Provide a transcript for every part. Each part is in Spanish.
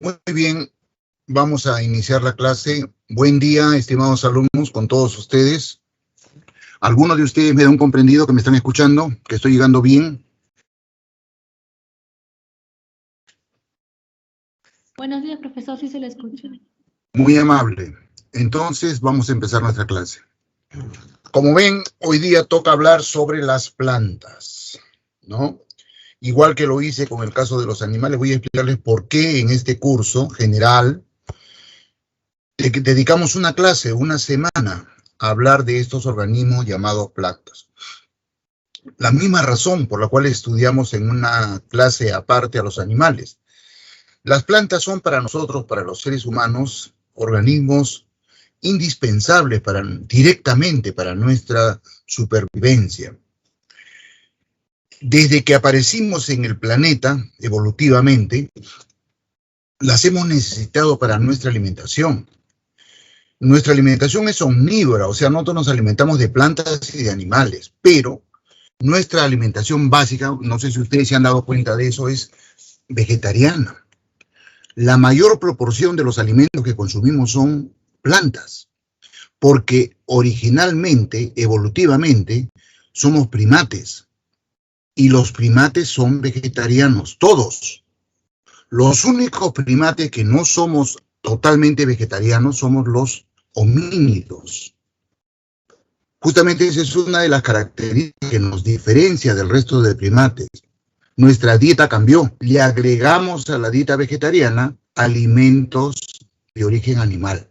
Muy bien, vamos a iniciar la clase. Buen día, estimados alumnos, con todos ustedes. ¿Algunos de ustedes me dan comprendido que me están escuchando, que estoy llegando bien? Buenos días, profesor, sí se le escucha. Muy amable. Entonces, vamos a empezar nuestra clase. Como ven, hoy día toca hablar sobre las plantas, ¿no? Igual que lo hice con el caso de los animales, voy a explicarles por qué en este curso general dedicamos una clase, una semana, a hablar de estos organismos llamados plantas. La misma razón por la cual estudiamos en una clase aparte a los animales. Las plantas son para nosotros, para los seres humanos, organismos indispensables directamente para nuestra supervivencia. Desde que aparecimos en el planeta, evolutivamente, las hemos necesitado para nuestra alimentación. Nuestra alimentación es omnívora, o sea, nosotros nos alimentamos de plantas y de animales, pero nuestra alimentación básica, no sé si ustedes se han dado cuenta de eso, es vegetariana. La mayor proporción de los alimentos que consumimos son plantas, porque originalmente, evolutivamente, somos primates, y los primates son vegetarianos, todos. Los únicos primates que no somos totalmente vegetarianos somos los homínidos. Justamente esa es una de las características que nos diferencia del resto de primates. Nuestra dieta cambió. Le agregamos a la dieta vegetariana alimentos de origen animal.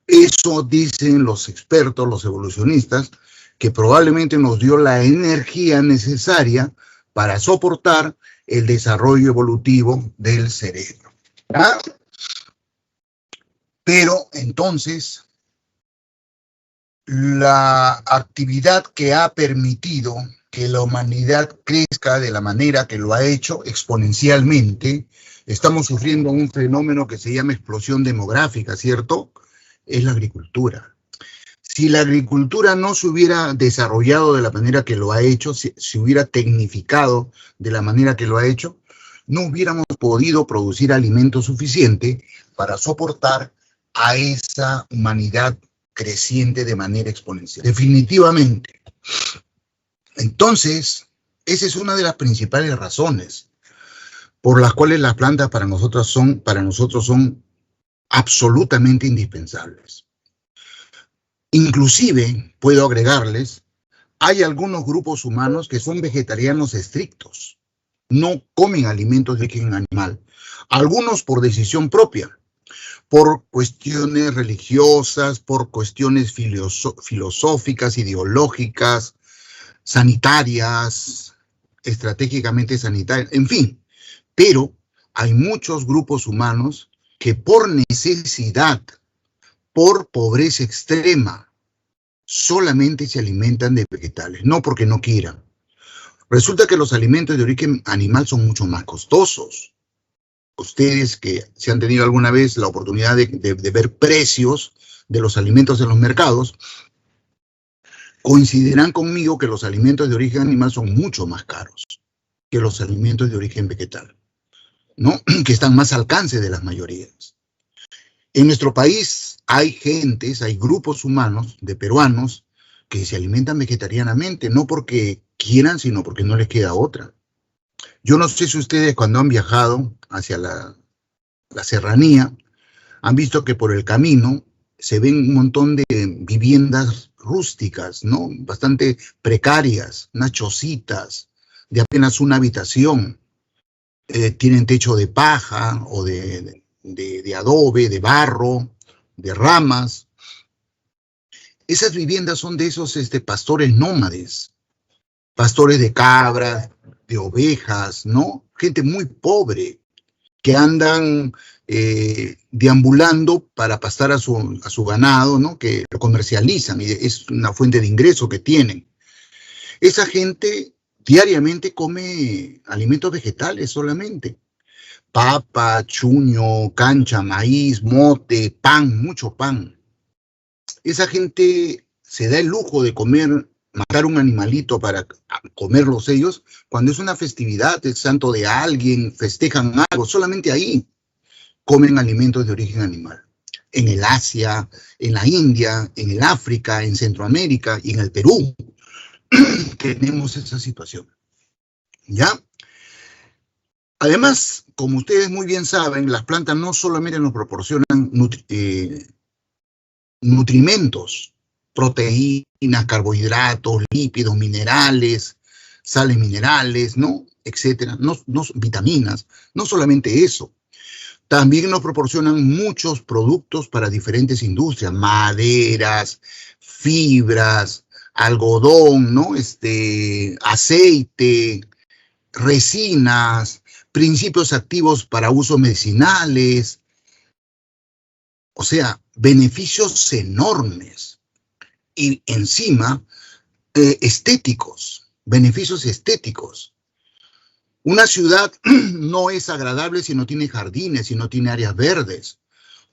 Eso dicen los expertos, los evolucionistas, que probablemente nos dio la energía necesaria para soportar el desarrollo evolutivo del cerebro. ¿Ah? Pero entonces, la actividad que ha permitido que la humanidad crezca de la manera que lo ha hecho exponencialmente, estamos sufriendo un fenómeno que se llama explosión demográfica, ¿cierto? Es la agricultura. Si la agricultura no se hubiera desarrollado de la manera que lo ha hecho, si hubiera tecnificado de la manera que lo ha hecho, no hubiéramos podido producir alimento suficiente para soportar a esa humanidad creciente de manera exponencial. Definitivamente. Entonces, esa es una de las principales razones por las cuales las plantas para nosotros son absolutamente indispensables. Inclusive, puedo agregarles, hay algunos grupos humanos que son vegetarianos estrictos. No comen alimentos de origen animal. Algunos por decisión propia, por cuestiones religiosas, por cuestiones filosóficas, ideológicas, sanitarias, estratégicamente sanitarias, en fin. Pero hay muchos grupos humanos que por necesidad, por pobreza extrema, solamente se alimentan de vegetales, no porque no quieran. Resulta que los alimentos de origen animal son mucho más costosos. Ustedes que se han tenido alguna vez la oportunidad de ver precios de los alimentos en los mercados, coincidirán conmigo que los alimentos de origen animal son mucho más caros que los alimentos de origen vegetal, ¿no? Que están más al alcance de las mayorías. En nuestro país hay grupos humanos de peruanos que se alimentan vegetarianamente, no porque quieran, sino porque no les queda otra. Yo no sé si ustedes cuando han viajado hacia la serranía han visto que por el camino se ven un montón de viviendas rústicas, ¿no? Bastante precarias, unas chocitas de apenas una habitación. Tienen techo de paja o de adobe, de barro, de ramas. Esas viviendas son de esos pastores nómades, pastores de cabras, de ovejas, ¿no? Gente muy pobre que andan deambulando para pastar a su ganado, ¿no? Que lo comercializan y es una fuente de ingreso que tienen. Esa gente diariamente come alimentos vegetales solamente. Papa, chuño, cancha, maíz, mote, pan, mucho pan. Esa gente se da el lujo de matar un animalito para comerlos ellos, cuando es una festividad, el santo de alguien, festejan algo, solamente ahí. comen alimentos de origen animal. En el Asia, en la India, en el África, en Centroamérica y en el Perú tenemos esa situación. ¿Ya? Además, como ustedes muy bien saben, las plantas no solamente nos proporcionan nutrimentos, proteínas, carbohidratos, lípidos, minerales, sales minerales, ¿no? Etcétera, vitaminas, no solamente eso. También nos proporcionan muchos productos para diferentes industrias, maderas, fibras, algodón, ¿no? Aceite, resinas, principios activos para usos medicinales. O sea, beneficios enormes. Y encima, estéticos, beneficios estéticos. Una ciudad no es agradable si no tiene jardines, si no tiene áreas verdes.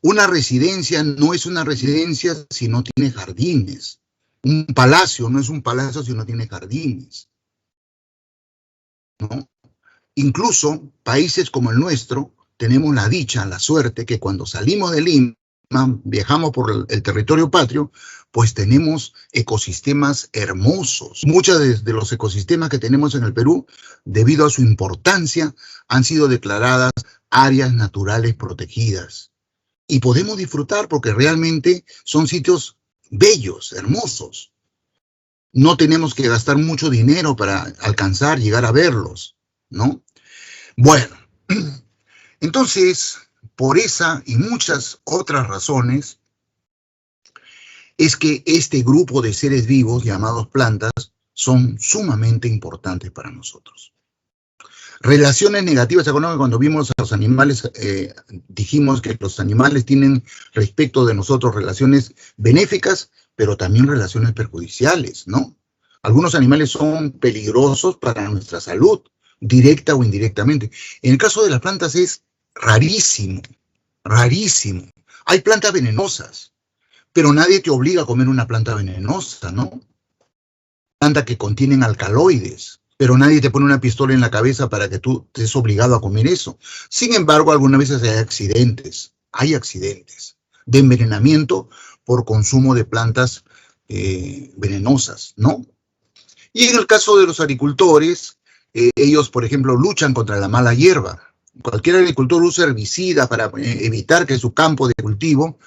Una residencia no es una residencia si no tiene jardines. Un palacio no es un palacio si no tiene jardines, ¿no? Incluso países como el nuestro tenemos la dicha, la suerte, que cuando salimos de Lima, viajamos por el territorio patrio, pues tenemos ecosistemas hermosos. Muchos de los ecosistemas que tenemos en el Perú, debido a su importancia, han sido declaradas áreas naturales protegidas. Y podemos disfrutar porque realmente son sitios bellos, hermosos. No tenemos que gastar mucho dinero para alcanzar, llegar a verlos, ¿no? Bueno, entonces, por esa y muchas otras razones, es que este grupo de seres vivos llamados plantas son sumamente importantes para nosotros. Relaciones negativas, ¿se acuerdan que cuando vimos a los animales, dijimos que los animales tienen respecto de nosotros relaciones benéficas, pero también relaciones perjudiciales, ¿no? Algunos animales son peligrosos para nuestra salud, directa o indirectamente. En el caso de las plantas es rarísimo, rarísimo. Hay plantas venenosas, pero nadie te obliga a comer una planta venenosa, ¿no? Plantas que contienen alcaloides, pero nadie te pone una pistola en la cabeza para que tú estés obligado a comer eso. Sin embargo, algunas veces hay accidentes de envenenamiento por consumo de plantas venenosas, ¿no? Y en el caso de los agricultores, ellos, por ejemplo, luchan contra la mala hierba. Cualquier agricultor usa herbicidas para evitar que su campo de cultivo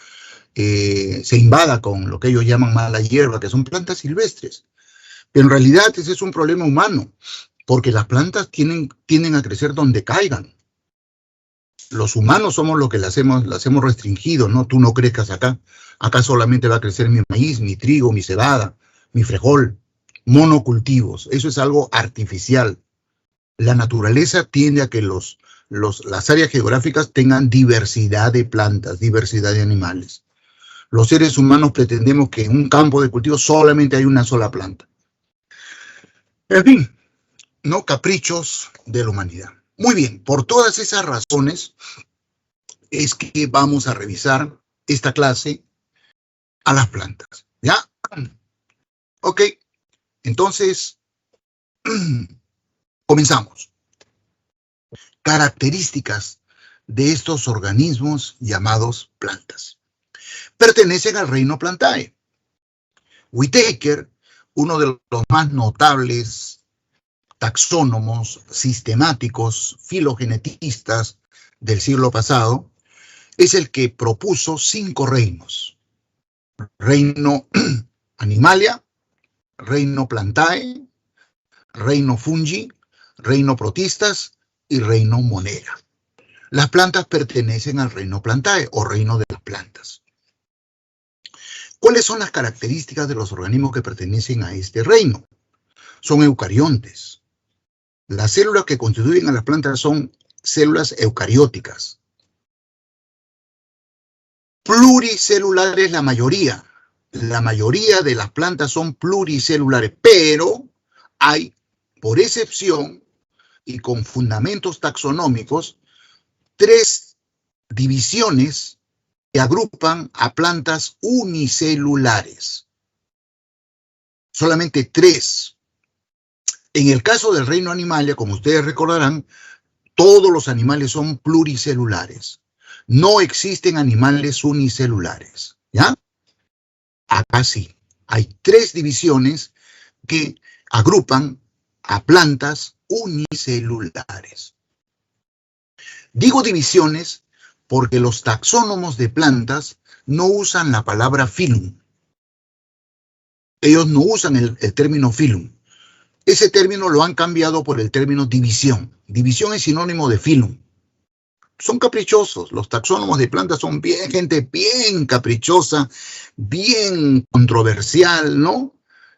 se invada con lo que ellos llaman mala hierba, que son plantas silvestres. Pero en realidad ese es un problema humano, porque las plantas tienden a crecer donde caigan. Los humanos somos los que las hemos restringido, ¿no? Tú no crezcas acá. Acá solamente va a crecer mi maíz, mi trigo, mi cebada, mi frijol. Monocultivos. Eso es algo artificial. La naturaleza tiende a que las áreas geográficas tengan diversidad de plantas, diversidad de animales. Los seres humanos pretendemos que en un campo de cultivo solamente hay una sola planta. En fin, no caprichos de la humanidad. Muy bien, por todas esas razones es que vamos a revisar esta clase a las plantas. ¿Ya? Ok, entonces comenzamos. Características de estos organismos llamados plantas. Pertenecen al reino Plantae. Whitaker, uno de los más notables taxónomos, sistemáticos, filogenetistas del siglo pasado, es el que propuso 5 reinos. Reino Animalia, reino Plantae, reino Fungi, reino Protistas y reino Monera. Las plantas pertenecen al reino Plantae o reino de las plantas. ¿Cuáles son las características de los organismos que pertenecen a este reino? Son eucariontes. Las células que constituyen a las plantas son células eucarióticas. Pluricelulares la mayoría. La mayoría de las plantas son pluricelulares, pero hay, por excepción y con fundamentos taxonómicos, 3 divisiones que agrupan a plantas unicelulares. Solamente 3. En el caso del reino Animalia, como ustedes recordarán, todos los animales son pluricelulares. No existen animales unicelulares, ¿ya? Acá sí. Hay 3 divisiones que agrupan a plantas unicelulares. Digo divisiones porque los taxónomos de plantas no usan la palabra filum. Ellos no usan el término filum. Ese término lo han cambiado por el término división. División es sinónimo de filum. Son caprichosos. Los taxónomos de plantas son gente bien caprichosa, bien controversial, ¿no?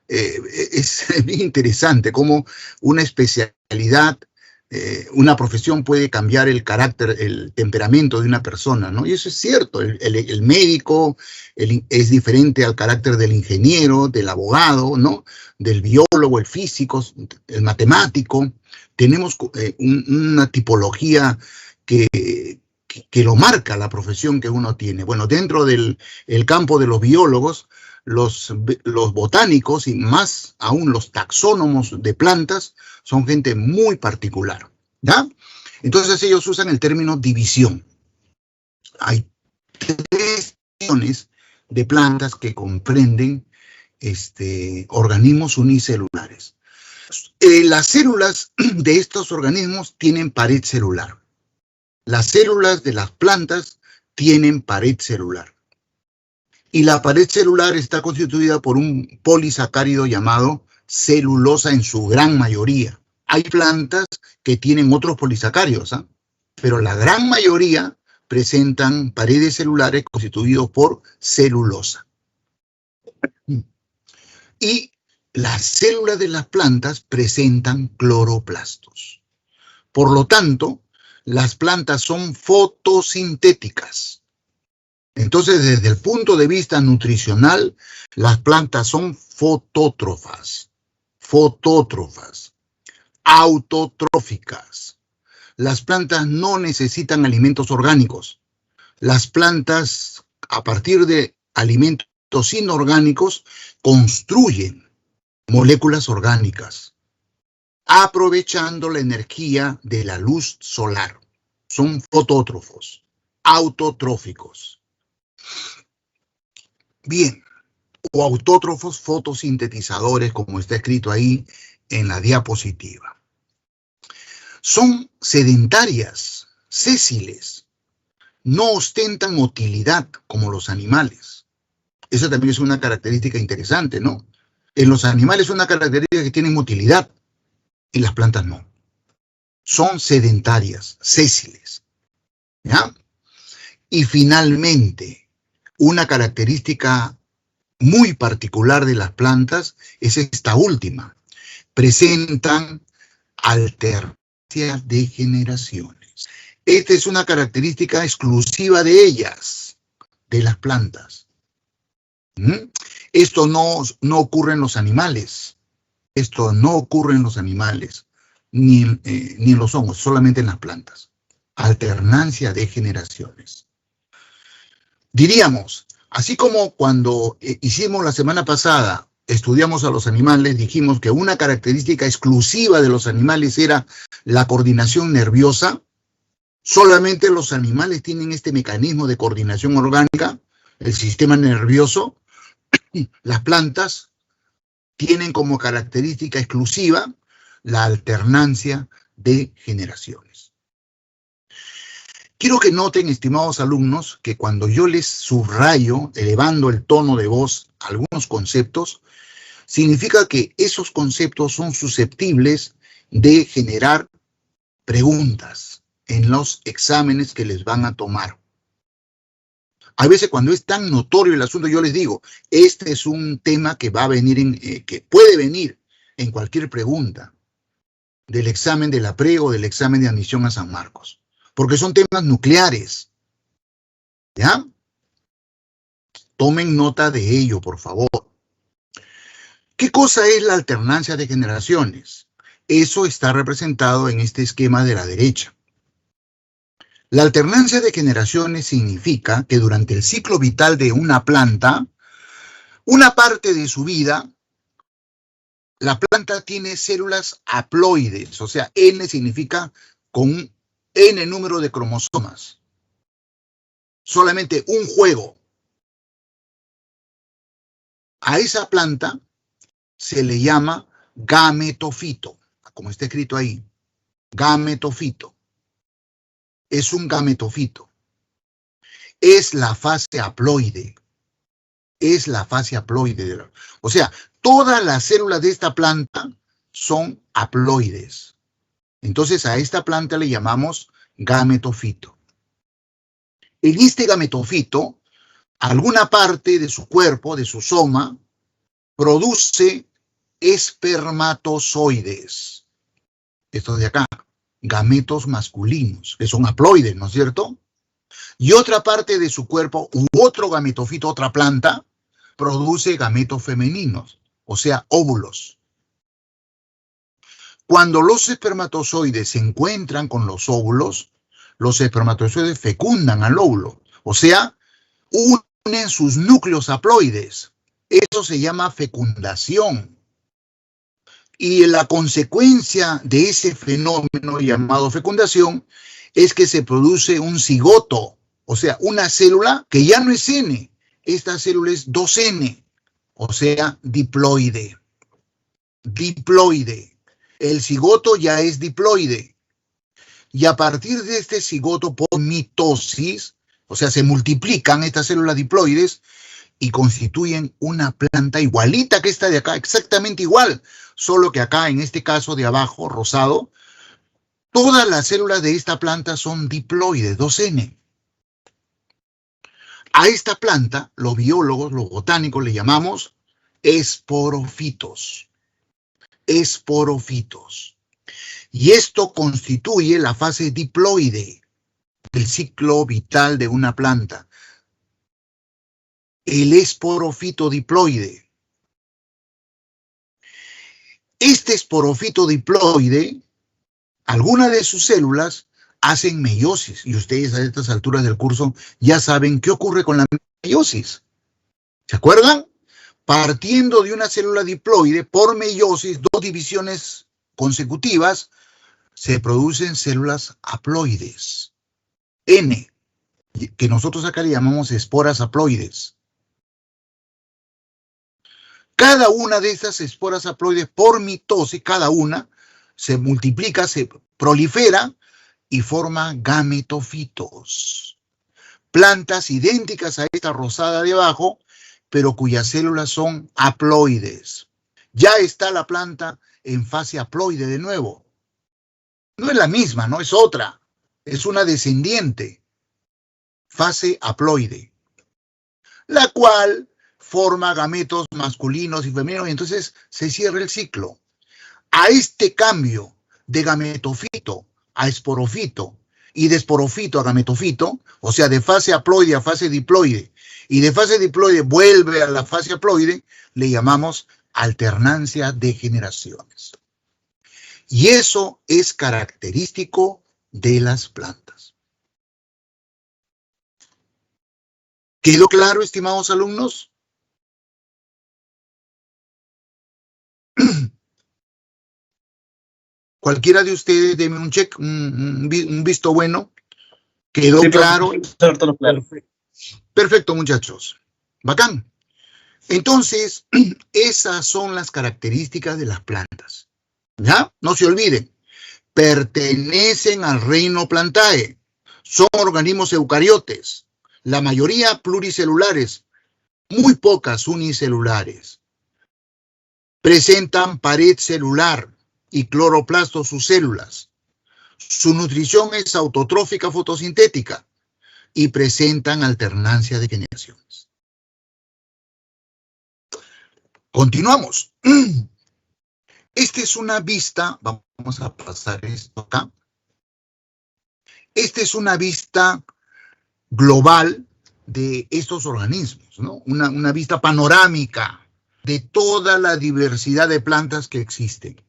Es bien interesante cómo una especialidad, una profesión puede cambiar el carácter, el temperamento de una persona, ¿no? Y eso es cierto. El médico es diferente al carácter del ingeniero, del abogado, ¿no? Del biólogo, el físico, el matemático. Tenemos una tipología que lo marca la profesión que uno tiene. Bueno, dentro del campo de los biólogos, los botánicos y más aún los taxónomos de plantas son gente muy particular, ¿ya? Entonces ellos usan el término división. Hay 3 divisiones de plantas que comprenden organismos unicelulares. Las células de estos organismos tienen pared celular. Las células de las plantas tienen pared celular. Y la pared celular está constituida por un polisacárido llamado celulosa en su gran mayoría. Hay plantas que tienen otros polisacáridos, ¿eh? Pero la gran mayoría presentan paredes celulares constituidos por celulosa. Y las células de las plantas presentan cloroplastos. Por lo tanto, las plantas son fotosintéticas. Entonces, desde el punto de vista nutricional, las plantas son fotótrofas, autotróficas. Las plantas no necesitan alimentos orgánicos. Las plantas, a partir de alimentos inorgánicos, construyen moléculas orgánicas, aprovechando la energía de la luz solar. Son fotótrofos, autotróficos. Bien, o autótrofos fotosintetizadores, como está escrito ahí en la diapositiva. Son sedentarias, sésiles, no ostentan motilidad como los animales. Esa también es una característica interesante, ¿no? En los animales es una característica que tienen motilidad, y las plantas no. Son sedentarias, sésiles, ¿ya? Y finalmente, una característica muy particular de las plantas es esta última. Presentan alternancia de generaciones. Esta es una característica exclusiva de ellas, de las plantas. Esto no ocurre en los animales. Esto no ocurre en los animales, ni en los hongos, solamente en las plantas. Alternancia de generaciones. Diríamos, así como cuando hicimos la semana pasada, estudiamos a los animales, dijimos que una característica exclusiva de los animales era la coordinación nerviosa. Solamente los animales tienen este mecanismo de coordinación orgánica, el sistema nervioso. Las plantas tienen como característica exclusiva la alternancia de generaciones. Quiero que noten, estimados alumnos, que cuando yo les subrayo, elevando el tono de voz, algunos conceptos, significa que esos conceptos son susceptibles de generar preguntas en los exámenes que les van a tomar. A veces cuando es tan notorio el asunto, yo les digo, este es un tema que va a venir, que puede venir en cualquier pregunta del examen de la pre o del examen de admisión a San Marcos, porque son temas nucleares, ¿ya? Tomen nota de ello, por favor. ¿Qué cosa es la alternancia de generaciones? Eso está representado en este esquema de la derecha. La alternancia de generaciones significa que durante el ciclo vital de una planta, una parte de su vida, la planta tiene células haploides, o sea, N significa con un N número de cromosomas. solamente un juego. A esa planta se le llama gametofito, como está escrito ahí, gametofito. Es un gametofito. Es la fase haploide. Es la fase haploide. O sea, todas las células de esta planta son haploides. Entonces a esta planta le llamamos gametofito. En este gametofito, alguna parte de su cuerpo, de su soma, produce espermatozoides. Estos de acá, gametos masculinos, que son haploides, ¿no es cierto? Y otra parte de su cuerpo, u otro gametofito, otra planta, produce gametos femeninos, o sea, óvulos. Cuando los espermatozoides se encuentran con los óvulos, los espermatozoides fecundan al óvulo, o sea, unen sus núcleos haploides. Eso se llama fecundación. Y la consecuencia de ese fenómeno llamado fecundación es que se produce un cigoto, o sea, una célula que ya no es N. Esta célula es 2N, o sea, diploide. Diploide. El cigoto ya es diploide. Y a partir de este cigoto por mitosis, o sea, se multiplican estas células diploides y constituyen una planta igualita que esta de acá, exactamente igual, solo que acá, en este caso de abajo, rosado, todas las células de esta planta son diploides, 2N. A esta planta, los biólogos, los botánicos, le llamamos esporofitos. Esporofitos. Y esto constituye la fase diploide del ciclo vital de una planta. El esporofito diploide. Este esporofito diploide, algunas de sus células hacen meiosis. Y ustedes a estas alturas del curso ya saben qué ocurre con la meiosis. ¿Se acuerdan? Partiendo de una célula diploide por meiosis, 2 divisiones consecutivas, se producen células haploides. N, que nosotros acá le llamamos esporas haploides. Cada una de estas esporas haploides por mitosis, cada una se multiplica, se prolifera y forma gametofitos. Plantas idénticas a esta rosada de abajo, pero cuyas células son haploides. Ya está la planta en fase haploide de nuevo. No es la misma, no es otra. Es una descendiente. Fase haploide. La cual forma gametos masculinos y femeninos y entonces se cierra el ciclo. A este cambio de gametofito a esporofito y de esporofito a gametofito, o sea, de fase haploide a fase diploide, y de fase diploide vuelve a la fase haploide, le llamamos alternancia de generaciones. Y eso es característico de las plantas. ¿Quedó claro, estimados alumnos? Cualquiera de ustedes, denme un check, un visto bueno. ¿Quedó claro? Perfecto, muchachos. Bacán. Entonces, esas son las características de las plantas. ¿Ya? No se olviden. Pertenecen al reino Plantae. Son organismos eucariotes. La mayoría pluricelulares. Muy pocas unicelulares. Presentan pared celular y cloroplasto sus células. Su nutrición es autotrófica fotosintética y presentan alternancia de generaciones. Continuamos. Esta es una vista, vamos a pasar esto acá. Esta es una vista global de estos organismos, ¿no? Una vista panorámica de toda la diversidad de plantas que existen.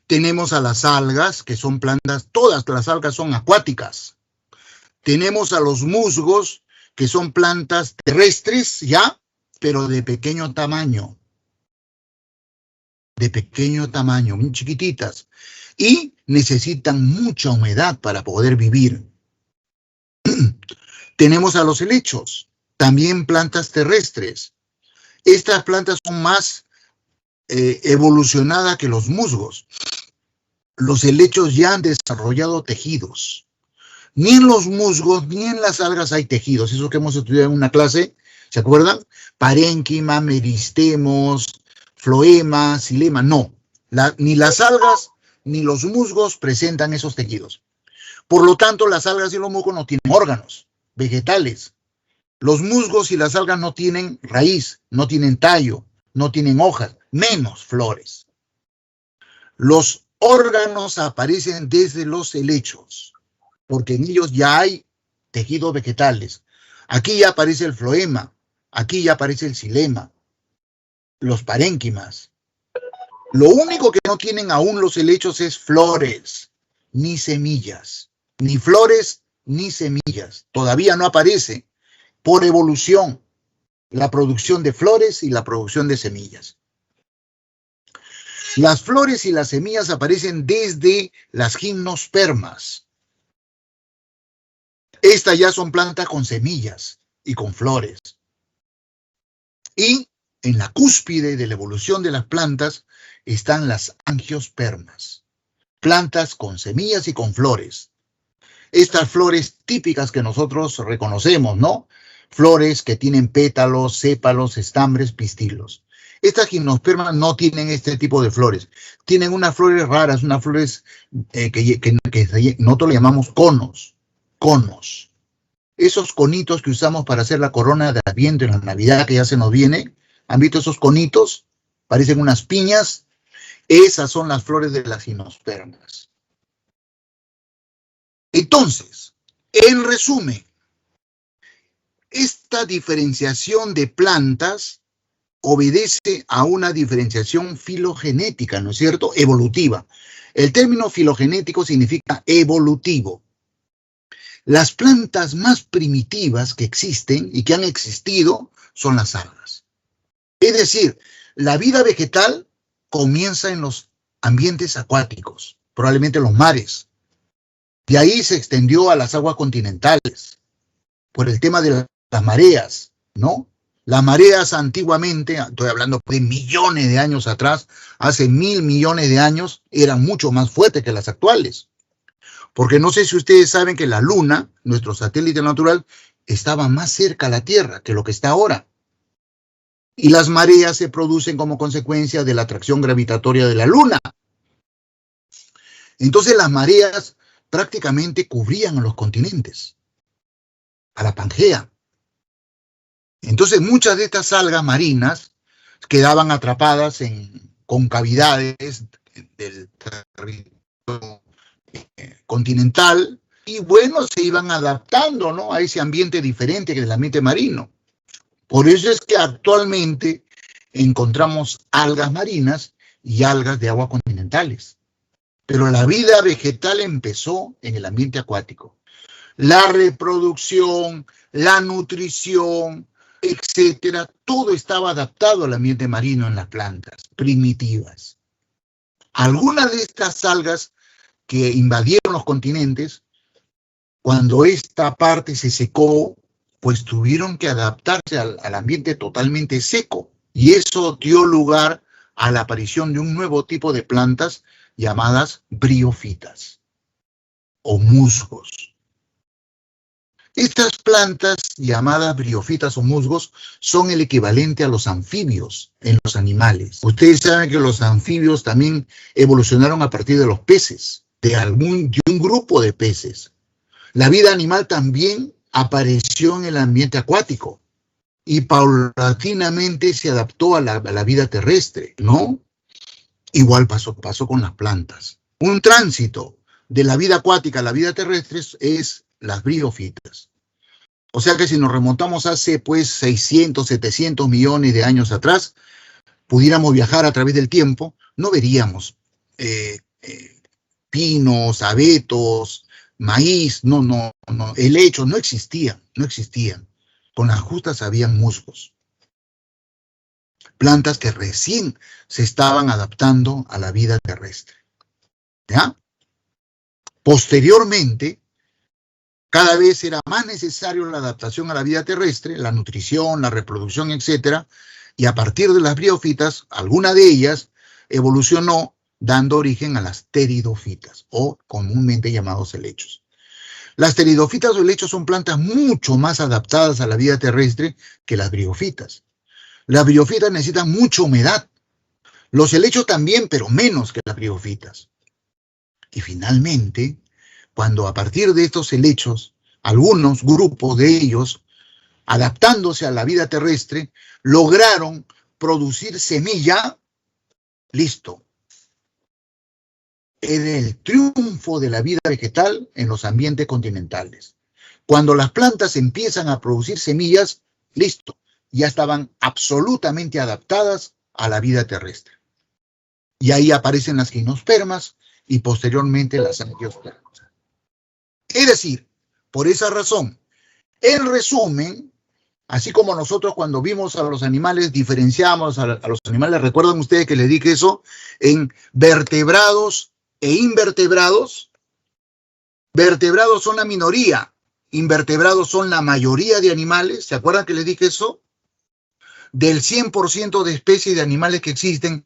Tenemos a las algas, que son plantas, todas las algas son acuáticas. Tenemos a los musgos, que son plantas terrestres, ¿ya? Pero de pequeño tamaño. De pequeño tamaño, muy chiquititas. Y necesitan mucha humedad para poder vivir. Tenemos a los helechos, también plantas terrestres. Estas plantas son más evolucionadas que los musgos. Los helechos ya han desarrollado tejidos. Ni en los musgos ni en las algas hay tejidos. Eso que hemos estudiado en una clase, ¿se acuerdan? Parénquima, meristemos, floema, xilema. No, ni las algas ni los musgos presentan esos tejidos. Por lo tanto, las algas y los musgos no tienen órganos vegetales. Los musgos y las algas no tienen raíz, no tienen tallo, no tienen hojas, menos flores. Los órganos aparecen desde los helechos, porque en ellos ya hay tejidos vegetales. Aquí ya aparece el floema, aquí ya aparece el xilema, los parénquimas. Lo único que no tienen aún los helechos es flores, ni semillas, ni flores, ni semillas. Todavía no aparece por evolución la producción de flores y la producción de semillas. Las flores y las semillas aparecen desde las gimnospermas. Estas ya son plantas con semillas y con flores. Y en la cúspide de la evolución de las plantas están las angiospermas, plantas con semillas y con flores. Estas flores típicas que nosotros reconocemos, ¿no? Flores que tienen pétalos, sépalos, estambres, pistilos. Estas gimnospermas no tienen este tipo de flores. Tienen unas flores raras, unas flores que nosotros le llamamos conos. Conos. Esos conitos que usamos para hacer la corona de Adviento en la Navidad que ya se nos viene. ¿Han visto esos conitos? Parecen unas piñas. Esas son las flores de las gimnospermas. Entonces, en resumen, esta diferenciación de plantas obedece a una diferenciación filogenética, ¿no es cierto? Evolutiva. El término filogenético significa evolutivo. Las plantas más primitivas que existen y que han existido son las algas. Es decir, la vida vegetal comienza en los ambientes acuáticos, probablemente los mares. De ahí se extendió a las aguas continentales, por el tema de las mareas, ¿no? Las mareas antiguamente, estoy hablando de millones de años atrás, hace 1000 millones de años, eran mucho más fuertes que las actuales. Porque no sé si ustedes saben que la Luna, nuestro satélite natural, estaba más cerca a la Tierra que lo que está ahora. Y las mareas se producen como consecuencia de la atracción gravitatoria de la Luna. Entonces las mareas prácticamente cubrían a los continentes, a la Pangea. Entonces muchas de estas algas marinas quedaban atrapadas en concavidades del territorio continental y bueno, se iban adaptando, ¿no?, a ese ambiente diferente que el ambiente marino. Por eso es que actualmente encontramos algas marinas y algas de aguas continentales. Pero la vida vegetal empezó en el ambiente acuático. La reproducción, la nutrición, etcétera, todo estaba adaptado al ambiente marino en las plantas primitivas. Algunas de estas algas que invadieron los continentes, cuando esta parte se secó, pues tuvieron que adaptarse al ambiente totalmente seco. Y eso dio lugar a la aparición de un nuevo tipo de plantas llamadas briófitas o musgos. Estas plantas llamadas briófitas o musgos son el equivalente a los anfibios en los animales. Ustedes saben que los anfibios también evolucionaron a partir de los peces, de un grupo de peces. La vida animal también apareció en el ambiente acuático y paulatinamente se adaptó a la vida terrestre, ¿no? Igual pasó con las plantas. Un tránsito de la vida acuática a la vida terrestre es las briófitas. O sea que si nos remontamos hace pues 600, 700 millones de años atrás, pudiéramos viajar a través del tiempo, no veríamos pinos, abetos, maíz, no, helechos, no existían. Con las justas habían musgos. Plantas que recién se estaban adaptando a la vida terrestre. ¿Ya? Posteriormente, Cada vez era más necesario la adaptación a la vida terrestre, la nutrición, la reproducción, etcétera, y a partir de las briófitas, alguna de ellas evolucionó dando origen a las pteridofitas, o comúnmente llamados helechos. Las pteridofitas o helechos son plantas mucho más adaptadas a la vida terrestre que las briófitas. Las briófitas necesitan mucha humedad. Los helechos también, pero menos que las briófitas. Y finalmente, cuando a partir de estos helechos, algunos grupos de ellos, adaptándose a la vida terrestre, lograron producir semilla, listo. Era el triunfo de la vida vegetal en los ambientes continentales. Cuando las plantas empiezan a producir semillas, listo, ya estaban absolutamente adaptadas a la vida terrestre. Y ahí aparecen las gimnospermas y posteriormente las angiospermas. Es decir, por esa razón, en resumen, así como nosotros cuando vimos a los animales, diferenciamos a los animales, ¿recuerdan ustedes que les dije eso? En vertebrados e invertebrados. Vertebrados son la minoría, invertebrados son la mayoría de animales. ¿Se acuerdan que les dije eso? Del 100% de especies de animales que existen,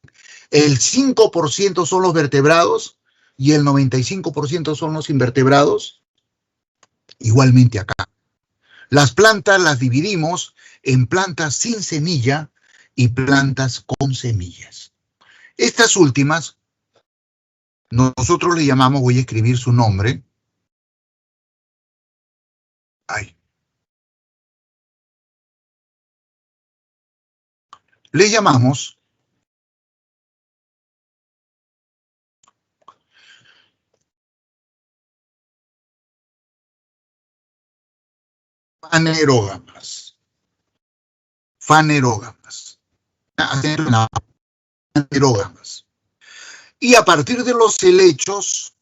el 5% son los vertebrados y el 95% son los invertebrados. Igualmente acá. Las plantas las dividimos en plantas sin semilla y plantas con semillas. Estas últimas, nosotros le llamamos, voy a escribir su nombre. Le llamamos fanerógamas. Fanerógamas. Fanerógamas. Y a partir de los helechos,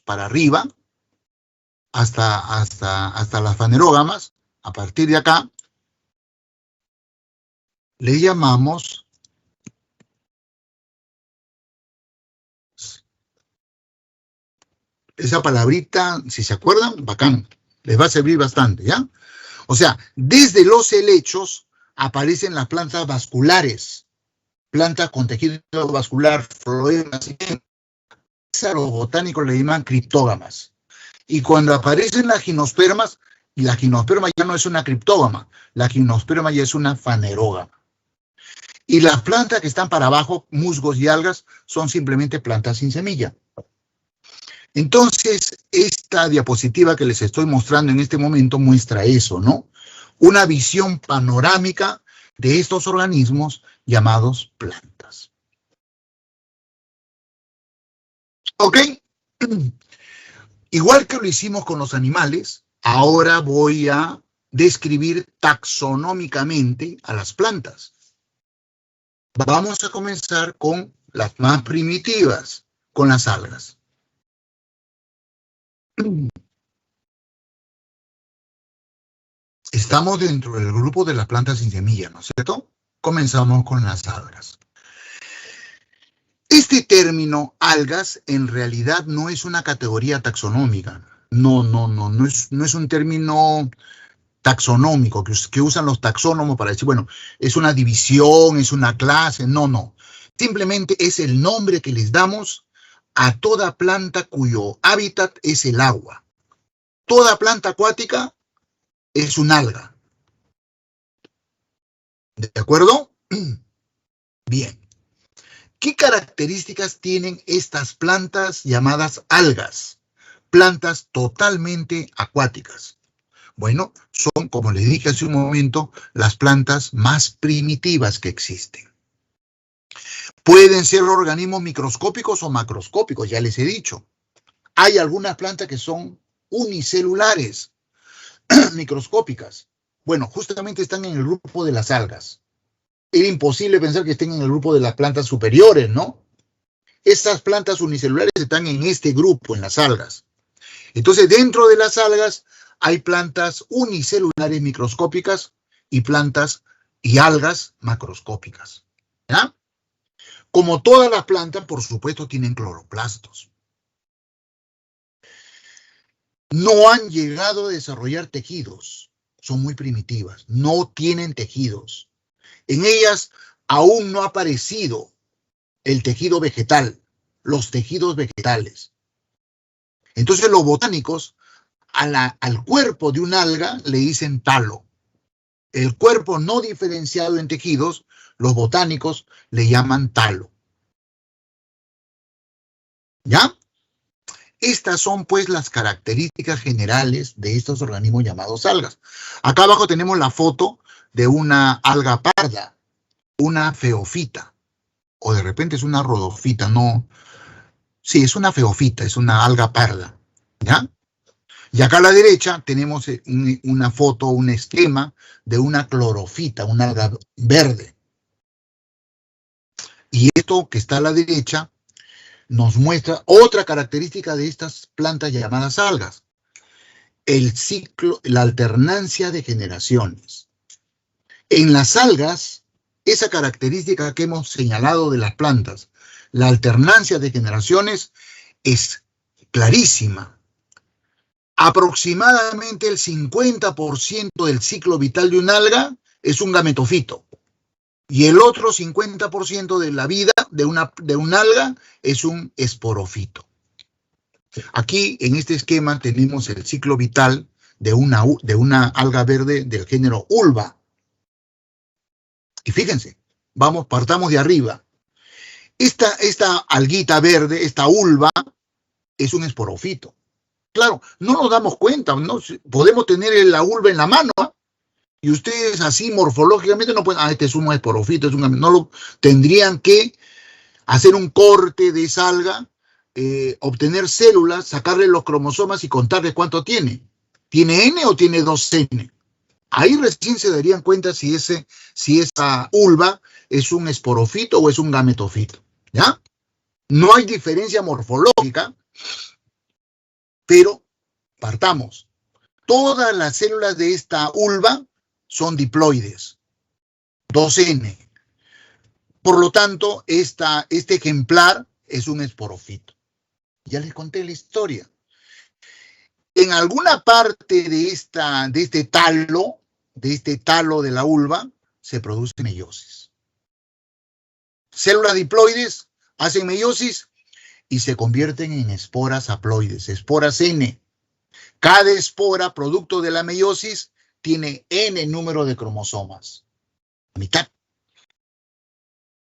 para arriba, hasta las fanerógamas, a partir de acá, le llamamos esa palabrita, si se acuerdan, bacán, les va a servir bastante, ¿ya? O sea, desde los helechos aparecen las plantas vasculares, plantas con tejido vascular, floemas, a los botánicos le llaman criptógamas. Y cuando aparecen las gimnospermas, y la gimnosperma ya no es una criptógama, la gimnosperma ya es una fanerógama. Y las plantas que están para abajo, musgos y algas, son simplemente plantas sin semilla. Entonces, esta diapositiva que les estoy mostrando en este momento muestra eso, ¿no? Una visión panorámica de estos organismos llamados plantas. ¿Ok? Igual que lo hicimos con los animales, ahora voy a describir taxonómicamente a las plantas. Vamos a comenzar con las más primitivas, con las algas. Estamos dentro del grupo de las plantas sin semilla, ¿no es cierto? Comenzamos con las algas. Este término, algas, en realidad no es una categoría taxonómica. No es un término taxonómico que usan los taxónomos para decir, bueno, es una división, es una clase. No. Simplemente es el nombre que les damos a toda planta cuyo hábitat es el agua. Toda planta acuática es un alga. ¿De acuerdo? Bien. ¿Qué características tienen estas plantas llamadas algas? Plantas totalmente acuáticas. Bueno, son, como les dije hace un momento, las plantas más primitivas que existen. Pueden ser organismos microscópicos o macroscópicos, ya les he dicho. Hay algunas plantas que son unicelulares, microscópicas. Bueno, justamente están en el grupo de las algas. Era imposible pensar que estén en el grupo de las plantas superiores, ¿no? Estas plantas unicelulares están en este grupo, en las algas. Entonces, dentro de las algas hay plantas unicelulares microscópicas y plantas y algas macroscópicas. ¿Ya? Como todas las plantas, por supuesto, tienen cloroplastos. no han llegado a desarrollar tejidos. Son muy primitivas, no tienen tejidos. En ellas aún no ha aparecido el tejido vegetal, los tejidos vegetales. Entonces los botánicos al cuerpo de un alga le dicen talo. El cuerpo no diferenciado en tejidos, los botánicos le llaman talo. ¿Ya? Estas son pues las características generales de estos organismos llamados algas. Acá abajo tenemos la foto de una alga parda, una feofita, o de repente es una rodofita, no. Sí, es una feofita, es una alga parda, ¿ya? Y acá a la derecha tenemos una foto, un esquema de una clorofita, una alga verde. Y esto que está a la derecha nos muestra otra característica de estas plantas llamadas algas. El ciclo, la alternancia de generaciones. En las algas, esa característica que hemos señalado de las plantas, la alternancia de generaciones, es clarísima. Aproximadamente el 50% del ciclo vital de un alga es un gametofito. Y el otro 50% de la vida de un alga es un esporofito. Aquí, en este esquema, tenemos el ciclo vital de una alga verde del género Ulva. Y fíjense, partamos de arriba. Esta alguita verde, esta Ulva, es un esporofito. Claro, no nos damos cuenta, ¿no? Podemos tener la Ulva en la mano, ¿eh? Y ustedes así morfológicamente no pueden, este es un esporofito, tendrían que hacer un corte de esa alga, obtener células, sacarle los cromosomas y contarle cuánto tiene. ¿Tiene N o tiene 2N? Ahí recién se darían cuenta si esa ulva es un esporofito o es un gametofito, ¿ya? No hay diferencia morfológica, pero partamos. Todas las células de esta ulva son diploides, 2N. Por lo tanto, este ejemplar es un esporofito. Ya les conté la historia. En alguna parte de este talo de la ulva, se produce meiosis. Células diploides hacen meiosis y se convierten en esporas haploides, esporas N. Cada espora, producto de la meiosis, tiene N número de cromosomas. Mitad.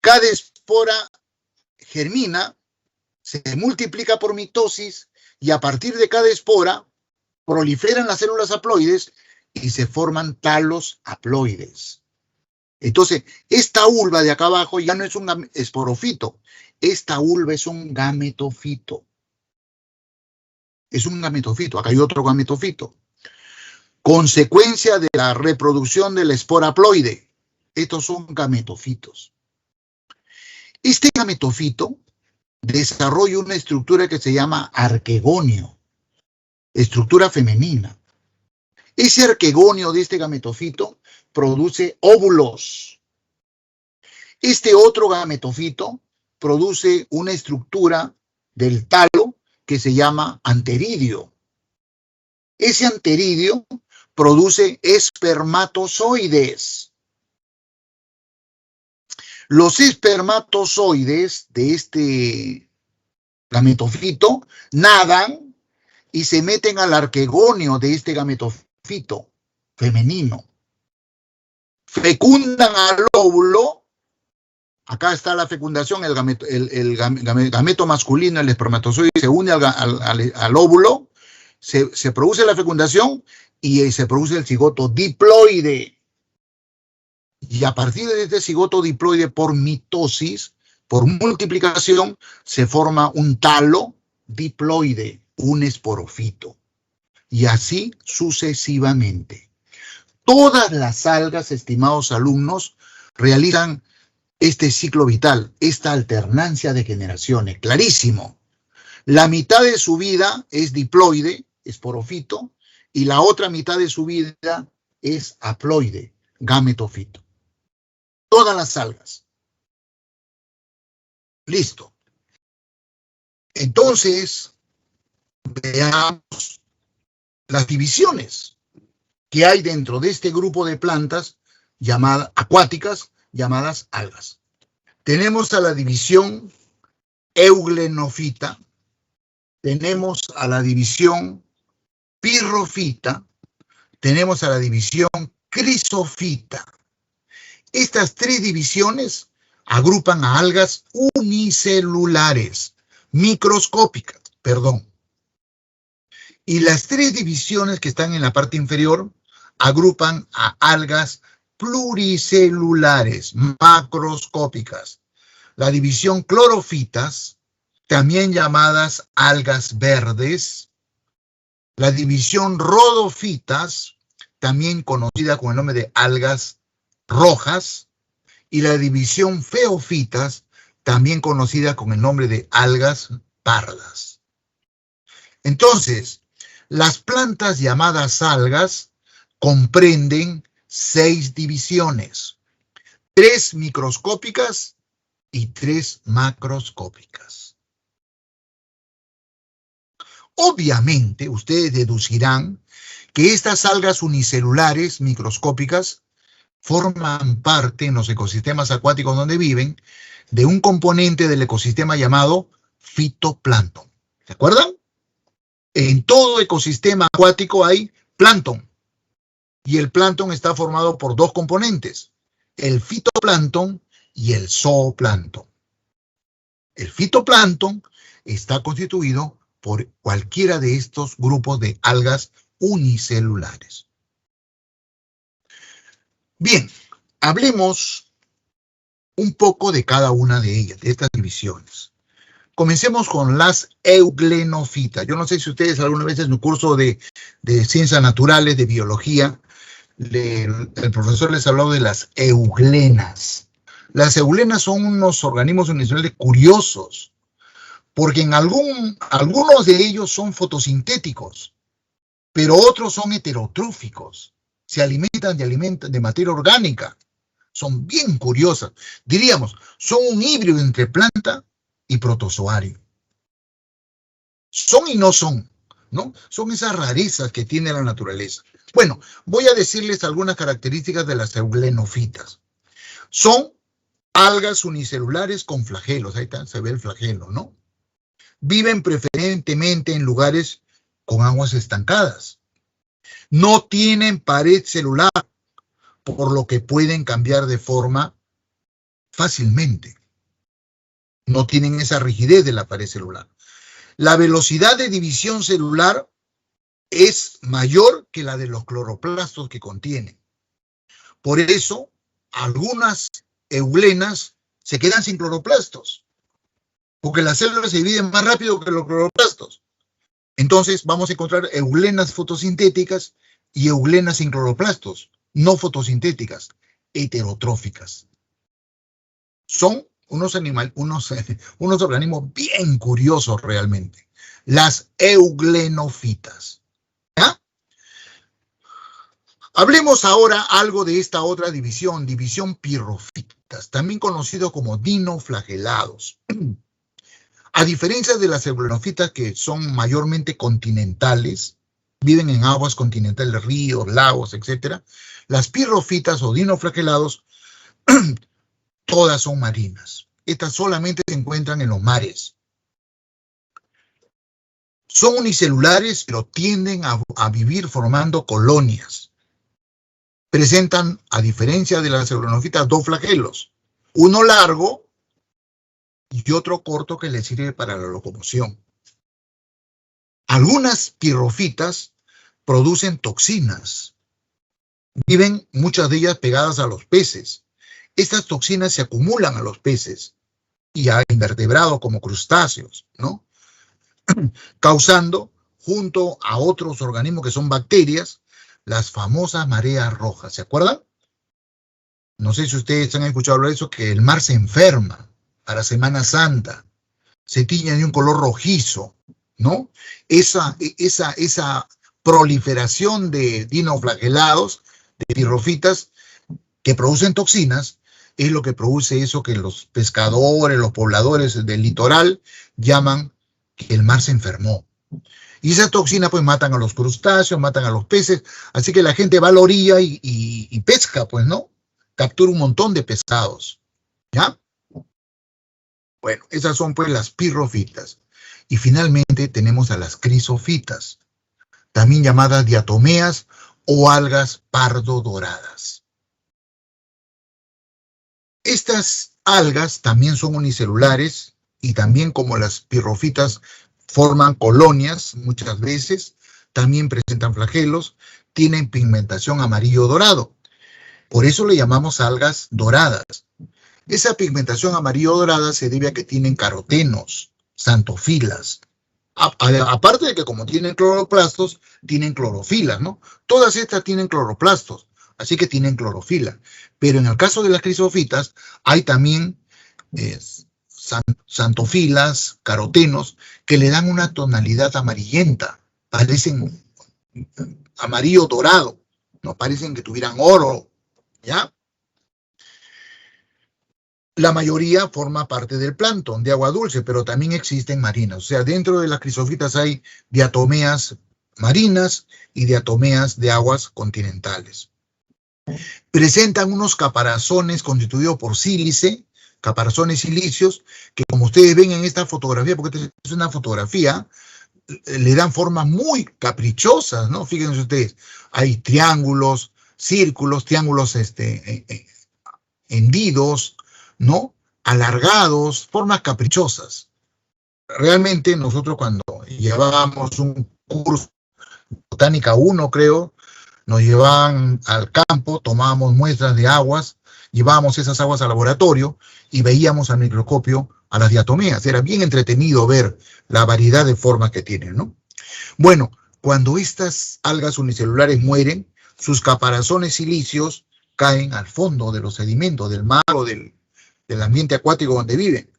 Cada espora germina, se multiplica por mitosis y a partir de cada espora proliferan las células haploides y se forman talos haploides. Entonces, esta ulva de acá abajo ya no es un esporofito, esta ulva es un gametofito. Es un gametofito, acá hay otro gametofito. Consecuencia de la reproducción de la espora haploide. Estos son gametofitos. Este gametofito desarrolla una estructura que se llama arquegonio, estructura femenina. Ese arquegonio de este gametofito produce óvulos. Este otro gametofito produce una estructura del talo que se llama anteridio. Ese anteridio produce espermatozoides. Los espermatozoides de este gametofito nadan y se meten al arquegonio de este gametofito femenino. Fecundan al óvulo. Acá está la fecundación, el gameto masculino, el espermatozoide, se une al óvulo, se produce la fecundación y se produce el cigoto diploide. Y a partir de este cigoto diploide, por mitosis, por multiplicación, se forma un talo diploide, un esporofito. Y así sucesivamente. Todas las algas, estimados alumnos, realizan este ciclo vital, esta alternancia de generaciones, clarísimo. La mitad de su vida es diploide, esporofito, y la otra mitad de su vida es haploide, gametofito. Todas las algas. Listo. Entonces, veamos las divisiones que hay dentro de este grupo de plantas acuáticas llamadas algas. Tenemos a la división euglenofita, tenemos a la división pirrofita, tenemos a la división crisofita. Estas tres divisiones agrupan a algas unicelulares, microscópicas, perdón. Y las tres divisiones que están en la parte inferior agrupan a algas pluricelulares, macroscópicas. La división clorofitas, también llamadas algas verdes. La división rhodofitas, también conocida con el nombre de algas rojas. Y la división feofitas, también conocida con el nombre de algas pardas. Entonces, las plantas llamadas algas comprenden 6 divisiones, 3 microscópicas y 3 macroscópicas. Obviamente, ustedes deducirán que estas algas unicelulares microscópicas forman parte en los ecosistemas acuáticos donde viven de un componente del ecosistema llamado fitoplancton. ¿Se acuerdan? En todo ecosistema acuático hay plancton. Y el plancton está formado por 2 componentes, el fitoplancton y el zooplancton. El fitoplancton está constituido por cualquiera de estos grupos de algas unicelulares. Bien, hablemos un poco de cada una de ellas, de estas divisiones. Comencemos con las euglenofitas. Yo no sé si ustedes alguna vez en un curso de ciencias naturales, de biología, el profesor les ha hablado de las euglenas. Las euglenas son unos organismos unicelulares curiosos, porque en algunos de ellos son fotosintéticos, pero otros son heterotróficos. Se alimentan de materia orgánica. Son bien curiosas. Diríamos, son un híbrido entre planta y protozoario. Son y no son, ¿no? Son esas rarezas que tiene la naturaleza. Bueno, voy a decirles algunas características de las euglenofitas. Son algas unicelulares con flagelos. Ahí está, se ve el flagelo, ¿no? Viven preferentemente en lugares con aguas estancadas. No tienen pared celular, por lo que pueden cambiar de forma fácilmente. No tienen esa rigidez de la pared celular. La velocidad de división celular es mayor que la de los cloroplastos que contienen. Por eso, algunas euglenas se quedan sin cloroplastos, porque las células se dividen más rápido que los cloroplastos. Entonces, vamos a encontrar euglenas fotosintéticas y euglenas sin cloroplastos, no fotosintéticas, heterotróficas. Son unos organismos bien curiosos realmente. Las euglenofitas. ¿Ya? Hablemos ahora algo de esta otra división, división pirrofitas, también conocido como dinoflagelados. A diferencia de las euglenofitas, que son mayormente continentales, viven en aguas continentales, ríos, lagos, etc. Las pirrofitas o dinoflagelados, todas son marinas. Estas solamente se encuentran en los mares. Son unicelulares, pero tienden a vivir formando colonias. Presentan, a diferencia de las euglenofitas, 2 flagelos. Uno largo y otro corto que les sirve para la locomoción. Algunas pirrofitas producen toxinas. Viven muchas de ellas pegadas a los peces. Estas toxinas se acumulan a los peces y a invertebrados como crustáceos, ¿no? Causando, junto a otros organismos que son bacterias, las famosas mareas rojas. ¿Se acuerdan? No sé si ustedes han escuchado hablar de eso, que el mar se enferma para Semana Santa, se tiñe de un color rojizo, ¿no? Esa proliferación de dinoflagelados, de pirrofitas, que producen toxinas, es lo que produce eso que los pescadores, los pobladores del litoral llaman que el mar se enfermó. Y esas toxinas pues matan a los crustáceos, matan a los peces, así que la gente va a la orilla y pesca, pues, ¿no? Captura un montón de pescados, ¿ya? Bueno, esas son pues las pirrofitas. Y finalmente tenemos a las crisofitas, también llamadas diatomeas o algas pardo-doradas. Estas algas también son unicelulares y también como las pirrofitas forman colonias muchas veces, también presentan flagelos, tienen pigmentación amarillo-dorado. Por eso le llamamos algas doradas. Esa pigmentación amarillo-dorada se debe a que tienen carotenos, xantofilas. Aparte de que como tienen cloroplastos, tienen clorofilas, ¿no? Todas estas tienen cloroplastos, así que tienen clorofila. Pero en el caso de las crisofitas, hay también xantofilas, carotenos, que le dan una tonalidad amarillenta. Parecen amarillo dorado, ¿no? Parecen que tuvieran oro, ¿ya? La mayoría forma parte del plancton de agua dulce, pero también existen marinas. O sea, dentro de las crisofitas hay diatomeas marinas y diatomeas de aguas continentales. Presentan unos caparazones constituidos por sílice, caparazones silíceos, que como ustedes ven en esta fotografía, porque esta es una fotografía, le dan formas muy caprichosas, ¿no? Fíjense ustedes, hay triángulos, círculos, triángulos hendidos, ¿no? Alargados, formas caprichosas. Realmente nosotros cuando llevábamos un curso, Botánica 1 creo, nos llevaban al campo, tomábamos muestras de aguas, llevábamos esas aguas al laboratorio y veíamos al microscopio a las diatomeas. Era bien entretenido ver la variedad de formas que tienen, ¿no? Bueno, cuando estas algas unicelulares mueren, sus caparazones silíceos caen al fondo de los sedimentos del mar o del ambiente acuático donde viven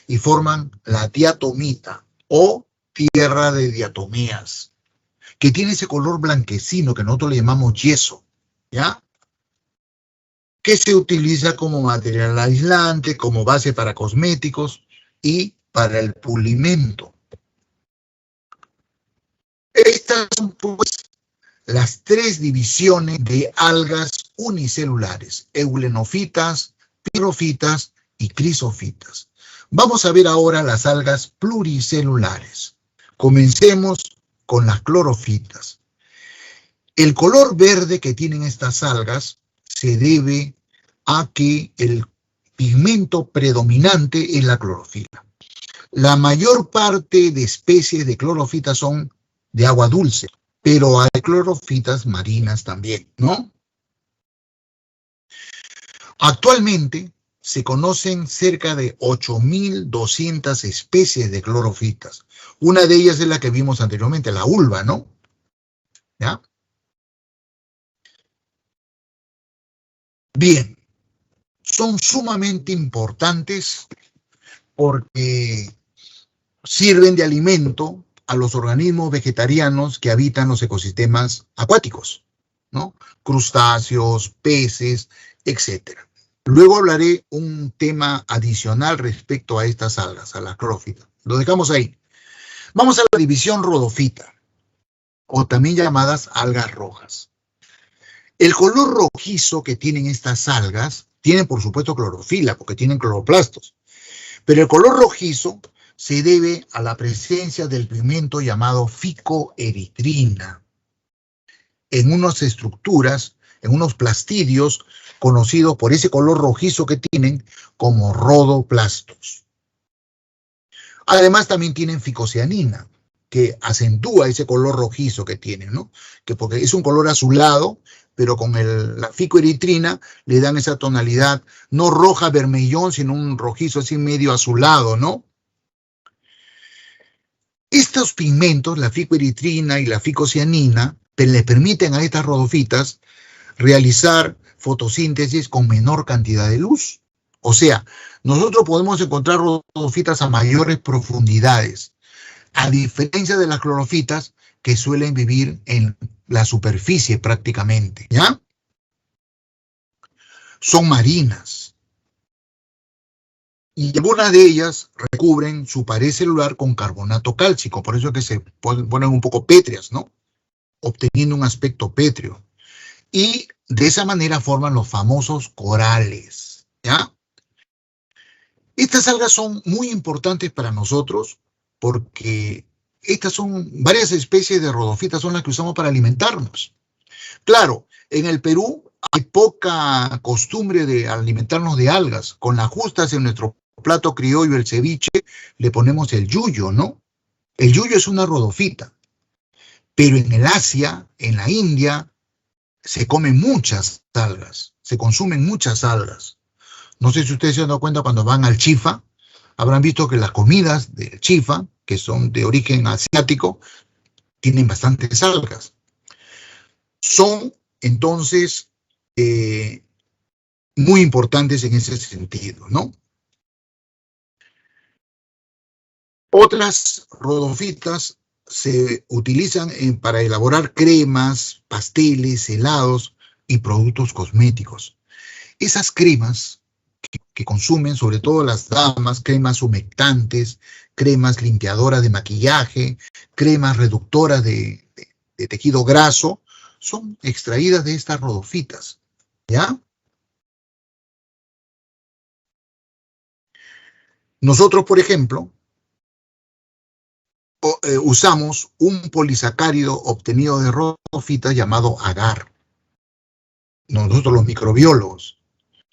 y forman la diatomita o tierra de diatomeas, que tiene ese color blanquecino que nosotros le llamamos yeso, ¿ya? Que se utiliza como material aislante, como base para cosméticos y para el pulimento. Estas son pues las tres divisiones de algas unicelulares: eulenofitas, pirrofitas y crisofitas. Vamos a ver ahora las algas pluricelulares. Comencemos con las clorofitas. El color verde que tienen estas algas se debe a que el pigmento predominante es la clorofila. La mayor parte de especies de clorofitas son de agua dulce, pero hay clorofitas marinas también, ¿no? Actualmente se conocen cerca de 8.200 especies de clorofitas. Una de ellas es la que vimos anteriormente, la ulva, ¿no? ¿Ya? Bien, son sumamente importantes porque sirven de alimento a los organismos vegetarianos que habitan los ecosistemas acuáticos, ¿no? Crustáceos, peces, etc. Luego hablaré un tema adicional respecto a estas algas, a las clorofitas. Lo dejamos ahí. Vamos a la división rodofita, o también llamadas algas rojas. El color rojizo que tienen estas algas, tienen por supuesto clorofila, porque tienen cloroplastos, pero el color rojizo se debe a la presencia del pigmento llamado ficoeritrina en unas estructuras, en unos plastidios conocidos por ese color rojizo que tienen como rodoplastos. Además también tienen ficocianina, que acentúa ese color rojizo que tienen, ¿no? Que porque es un color azulado, pero con la ficoeritrina le dan esa tonalidad no roja vermellón, sino un rojizo así medio azulado, ¿no? Estos pigmentos, la ficoeritrina y la ficocianina, le permiten a estas rodofitas realizar fotosíntesis con menor cantidad de luz. O sea, nosotros podemos encontrar rodofitas a mayores profundidades, a diferencia de las clorofitas que suelen vivir en la superficie prácticamente, ¿ya? Son marinas. Y algunas de ellas recubren su pared celular con carbonato cálcico, por eso es que se ponen un poco pétreas, ¿no? Obteniendo un aspecto pétreo. Y de esa manera forman los famosos corales, ¿ya? Estas algas son muy importantes para nosotros porque estas son varias especies de rodofitas son las que usamos para alimentarnos. Claro, en el Perú hay poca costumbre de alimentarnos de algas. Con las justas en nuestro plato criollo, el ceviche, le ponemos el yuyo, ¿no? El yuyo es una rodofita. Pero en el Asia, en la India, se comen muchas algas, se consumen muchas algas. No sé si ustedes se han dado cuenta cuando van al Chifa, habrán visto que las comidas del Chifa, que son de origen asiático, tienen bastantes algas. Son, entonces, muy importantes en ese sentido, ¿no? Otras rodofitas se utilizan para elaborar cremas, pasteles, helados y productos cosméticos. Esas cremas que consumen, sobre todo las damas, cremas humectantes, cremas limpiadoras de maquillaje, cremas reductoras de tejido graso, son extraídas de estas rodofitas, ¿ya? Nosotros, por ejemplo, usamos un polisacárido obtenido de rodofitas llamado agar. Nosotros los microbiólogos,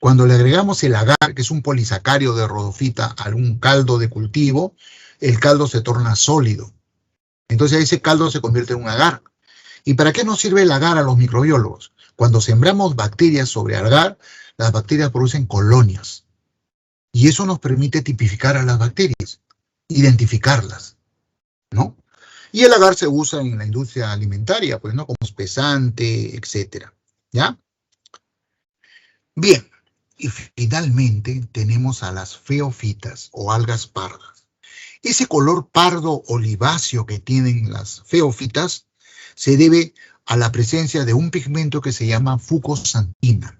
cuando le agregamos el agar, que es un polisacárido de rodofita, a un caldo de cultivo, el caldo se torna sólido. Entonces ese caldo se convierte en un agar. ¿Y para qué nos sirve el agar a los microbiólogos? Cuando sembramos bacterias sobre agar, las bacterias producen colonias. Y eso nos permite tipificar a las bacterias, identificarlas, ¿no? Y el agar se usa en la industria alimentaria, pues, ¿no? Como espesante, etcétera, ¿ya? Bien, y finalmente tenemos a las feofitas o algas pardas. Ese color pardo oliváceo que tienen las feofitas se debe a la presencia de un pigmento que se llama fucosantina,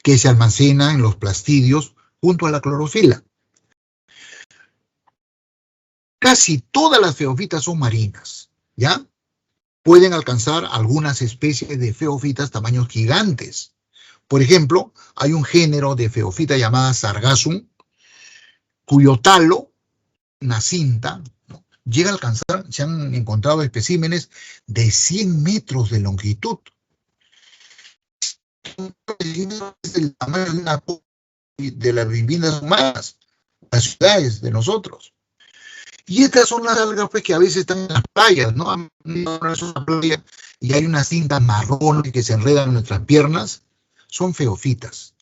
que se almacena en los plastidios junto a la clorofila. Casi todas las feofitas son marinas, ¿ya? Pueden alcanzar algunas especies de feofitas tamaños gigantes. Por ejemplo, hay un género de feofita llamada Sargassum, cuyo talo, una cinta, ¿no?, llega a alcanzar, se han encontrado especímenes de 100 metros de longitud. Es el tamaño de las viviendas humanas, las ciudades de nosotros. Y estas son las algas, pues, que a veces están en las playas, ¿no? Es una playa y hay una cinta marrón que se enreda en nuestras piernas. Son feofitas.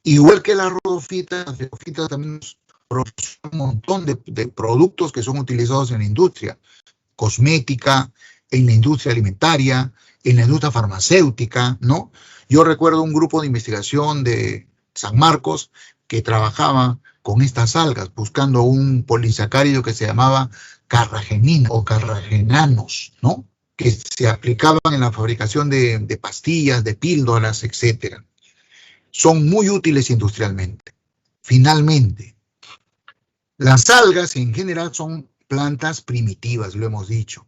Igual que las rodofitas, las feofitas también producen un montón de productos que son utilizados en la industria cosmética, en la industria alimentaria, en la industria farmacéutica, ¿no? Yo recuerdo un grupo de investigación de San Marcos que trabajaba con estas algas, buscando un polisacárido que se llamaba carragenina o carragenanos, ¿no?, que se aplicaban en la fabricación de pastillas, de píldoras, etcétera. Son muy útiles industrialmente. Finalmente, las algas en general son plantas primitivas, lo hemos dicho,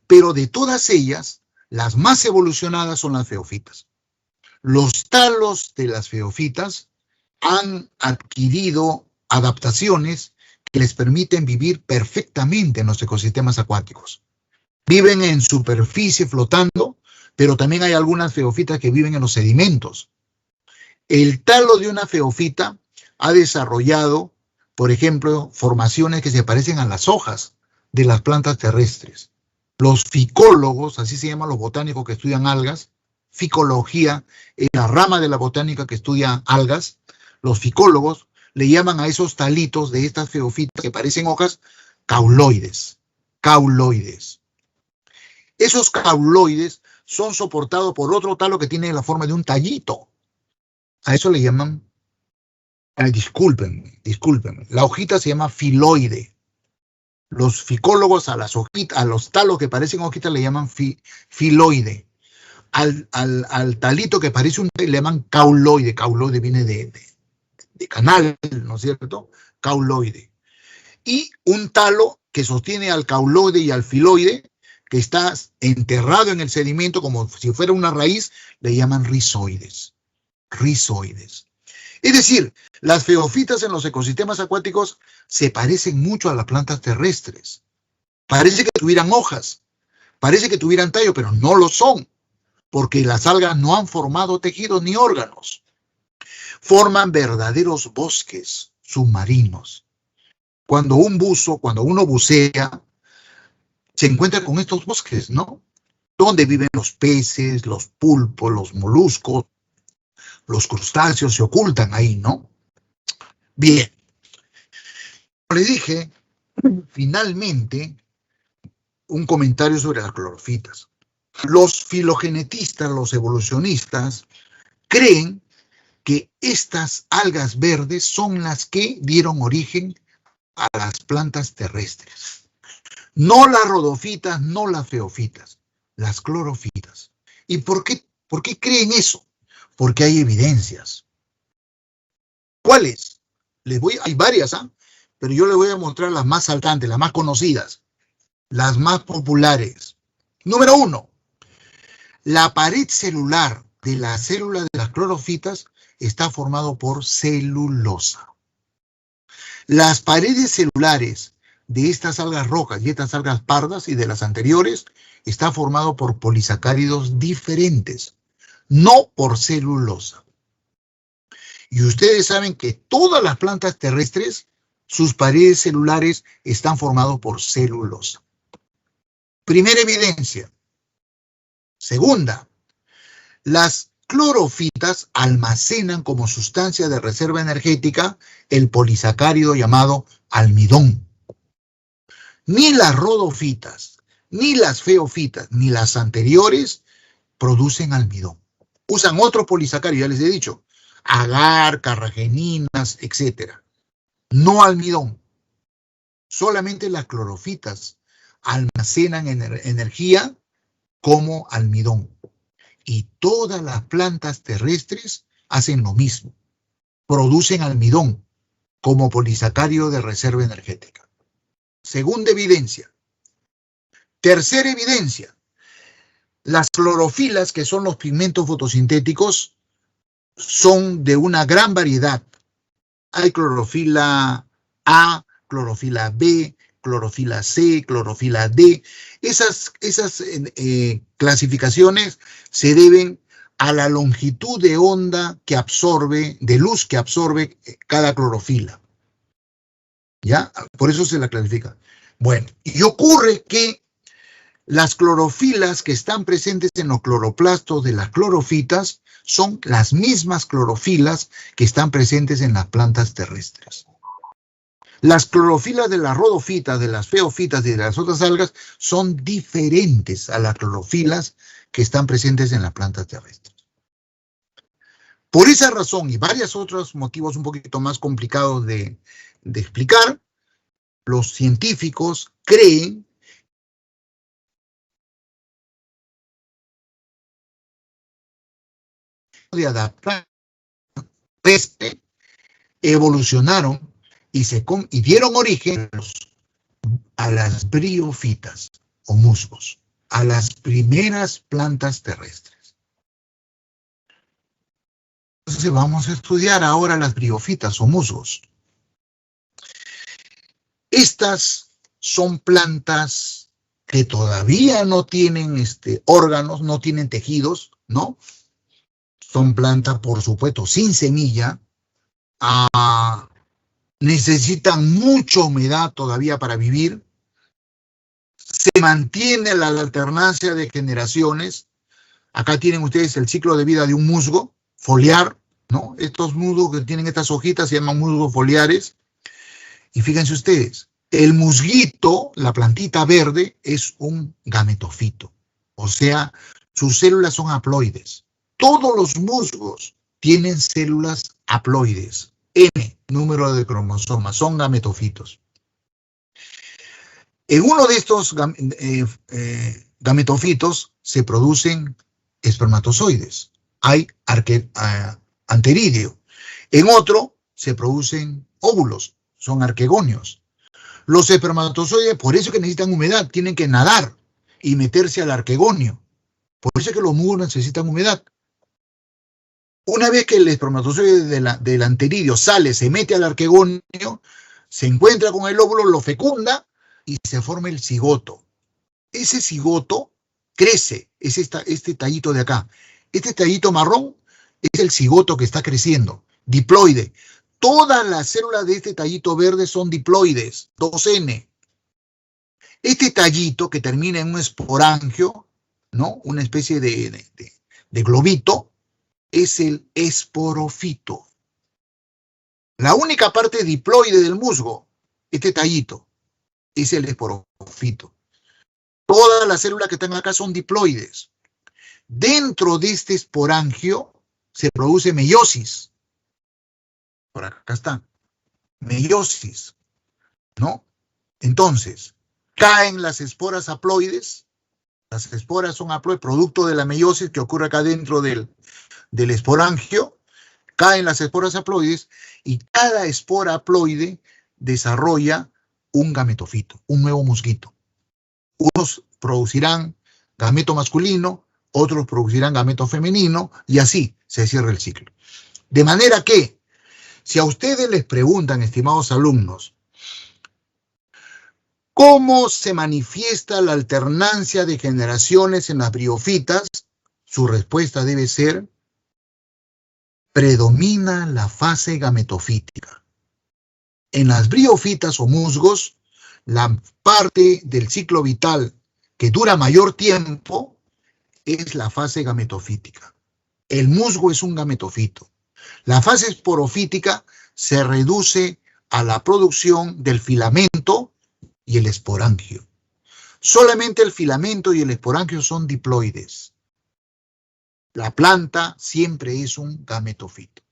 pero de todas ellas, las más evolucionadas son las feofitas. Los talos de las feofitas han adquirido adaptaciones que les permiten vivir perfectamente en los ecosistemas acuáticos. Viven en superficie flotando, pero también hay algunas feofitas que viven en los sedimentos. El talo de una feofita ha desarrollado, por ejemplo, formaciones que se parecen a las hojas de las plantas terrestres. Los ficólogos, así se llaman los botánicos que estudian algas, ficología es la rama de la botánica que estudia algas. Los ficólogos le llaman a esos talitos de estas feofitas que parecen hojas cauloides. Cauloides. Esos cauloides son soportados por otro talo que tiene la forma de un tallito. A eso le llaman, discúlpenme, la hojita se llama filoide. Los ficólogos a las hojitas, a los talos que parecen hojitas le llaman filoide. Al talito que parece un tallo le llaman cauloide. Cauloide viene de de canal, ¿no es cierto? Cauloide. Y un talo que sostiene al cauloide y al filoide, que está enterrado en el sedimento como si fuera una raíz, le llaman rizoides. Rizoides. Es decir, las feofitas en los ecosistemas acuáticos se parecen mucho a las plantas terrestres. Parece que tuvieran hojas, parece que tuvieran tallo, pero no lo son, porque las algas no han formado tejidos ni órganos. Forman verdaderos bosques submarinos. Cuando uno bucea, se encuentra con estos bosques, ¿no? Donde viven los peces, los pulpos, los moluscos, los crustáceos se ocultan ahí, ¿no? Bien. Como le dije, finalmente, un comentario sobre las clorofitas. Los filogenetistas, los evolucionistas, creen que estas algas verdes son las que dieron origen a las plantas terrestres. No las rodofitas, no las feofitas, las clorofitas. ¿Y por qué creen eso? Porque hay evidencias. ¿Cuáles? Hay varias, pero yo les voy a mostrar las más saltantes, las más conocidas, las más populares. Número 1. La pared celular de la célula de las clorofitas está formado por celulosa. Las paredes celulares de estas algas rojas y estas algas pardas y de las anteriores está formado por polisacáridos diferentes, no por celulosa. Y ustedes saben que todas las plantas terrestres, sus paredes celulares están formadas por celulosa. Primera evidencia. Segunda, las clorofitas almacenan como sustancia de reserva energética el polisacárido llamado almidón. Ni las rodofitas, ni las feofitas, ni las anteriores producen almidón. Usan otro polisacárido, ya les he dicho, agar, carrageninas, etc. No almidón. Solamente las clorofitas almacenan energía como almidón. Y todas las plantas terrestres hacen lo mismo. Producen almidón como polisacárido de reserva energética. Segunda evidencia. Tercera evidencia. Las clorofilas, que son los pigmentos fotosintéticos, son de una gran variedad. Hay clorofila A, clorofila B, clorofila C, clorofila D. Esas clasificaciones se deben a la longitud de onda que absorbe, de luz que absorbe cada clorofila. ¿Ya? Por eso se la clasifica. Bueno, y ocurre que las clorofilas que están presentes en los cloroplastos de las clorofitas son las mismas clorofilas que están presentes en las plantas terrestres. Las clorofilas de las rodofitas, de las feofitas y de las otras algas son diferentes a las clorofilas que están presentes en las plantas terrestres. Por esa razón y varios otros motivos un poquito más complicados de explicar, los científicos creen de adaptar, evolucionaron y dieron origen a las briofitas o musgos, a las primeras plantas terrestres. Entonces vamos a estudiar ahora las briofitas o musgos. Estas son plantas que todavía no tienen órganos, no tienen tejidos, ¿no? Son plantas, por supuesto, sin semilla. Necesitan mucha humedad todavía para vivir. Se mantiene la alternancia de generaciones. Acá tienen ustedes el ciclo de vida de un musgo foliar, ¿no? Estos musgos que tienen estas hojitas se llaman musgos foliares. Y fíjense ustedes, el musguito, la plantita verde, es un gametofito. O sea, sus células son haploides. Todos los musgos tienen células haploides. N, número de cromosomas, son gametofitos. En uno de estos gametofitos se producen espermatozoides. Hay anteridio. En otro se producen óvulos, son arquegonios. Los espermatozoides, por eso es que necesitan humedad, tienen que nadar y meterse al arquegonio. Por eso es que los musgos necesitan humedad. Una vez que el espermatozoide del anteridio sale, se mete al arquegonio, se encuentra con el óvulo, lo fecunda y se forma el cigoto. Ese cigoto crece, es este tallito de acá. Este tallito marrón es el cigoto que está creciendo, diploide. Todas las células de este tallito verde son diploides, 2N. Este tallito que termina en un esporangio, ¿no? Una especie de globito, es el esporofito. La única parte diploide del musgo, este tallito, es el esporofito. Todas las células que están acá son diploides. Dentro de este esporangio se produce meiosis. Por acá está. Meiosis, ¿no? Entonces, caen las esporas haploides. Las esporas son haploides, producto de la meiosis que ocurre acá dentro del esporangio. Caen las esporas haploides y cada espora haploide desarrolla un gametofito, un nuevo musguito. Unos producirán gameto masculino, otros producirán gameto femenino, y así se cierra el ciclo. De manera que, si a ustedes les preguntan, estimados alumnos, ¿cómo se manifiesta la alternancia de generaciones en las briofitas? Su respuesta debe ser: predomina la fase gametofítica. En las briofitas o musgos, la parte del ciclo vital que dura mayor tiempo es la fase gametofítica. El musgo es un gametofito. La fase esporofítica se reduce a la producción del filamento y el esporangio. Solamente el filamento y el esporangio son diploides. La planta siempre es un gametofito.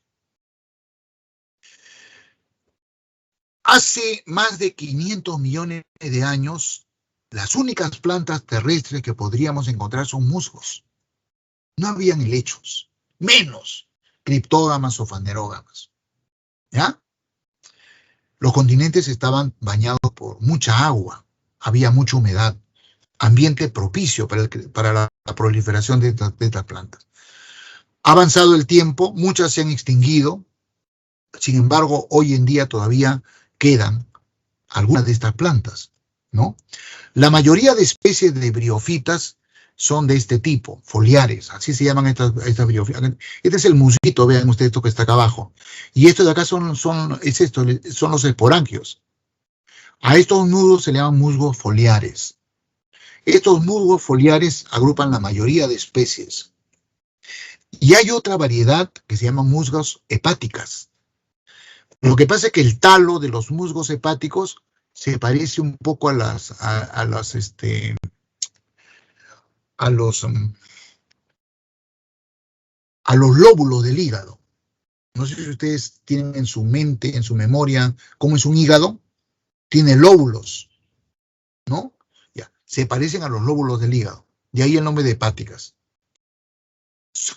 Hace más de 500 millones de años, las únicas plantas terrestres que podríamos encontrar son musgos. No habían helechos, menos criptógamas o fanerógamas. ¿Ya? Los continentes estaban bañados por mucha agua, había mucha humedad, ambiente propicio para la proliferación de estas plantas. Ha avanzado el tiempo, muchas se han extinguido, sin embargo, hoy en día todavía quedan algunas de estas plantas, ¿no? La mayoría de especies de briofitas son de este tipo, foliares, así se llaman estas briofitas. Este es el musguito, vean ustedes esto que está acá abajo. Y esto de acá son los esporangios. A estos musgos se le llaman musgos foliares. Estos musgos foliares agrupan la mayoría de especies. Y hay otra variedad que se llama musgos hepáticas. Lo que pasa es que el talo de los musgos hepáticos se parece un poco a los lóbulos del hígado. No sé si ustedes tienen en su mente, en su memoria, cómo es un hígado. Tiene lóbulos, ¿no? Ya, se parecen a los lóbulos del hígado. De ahí el nombre de hepáticas.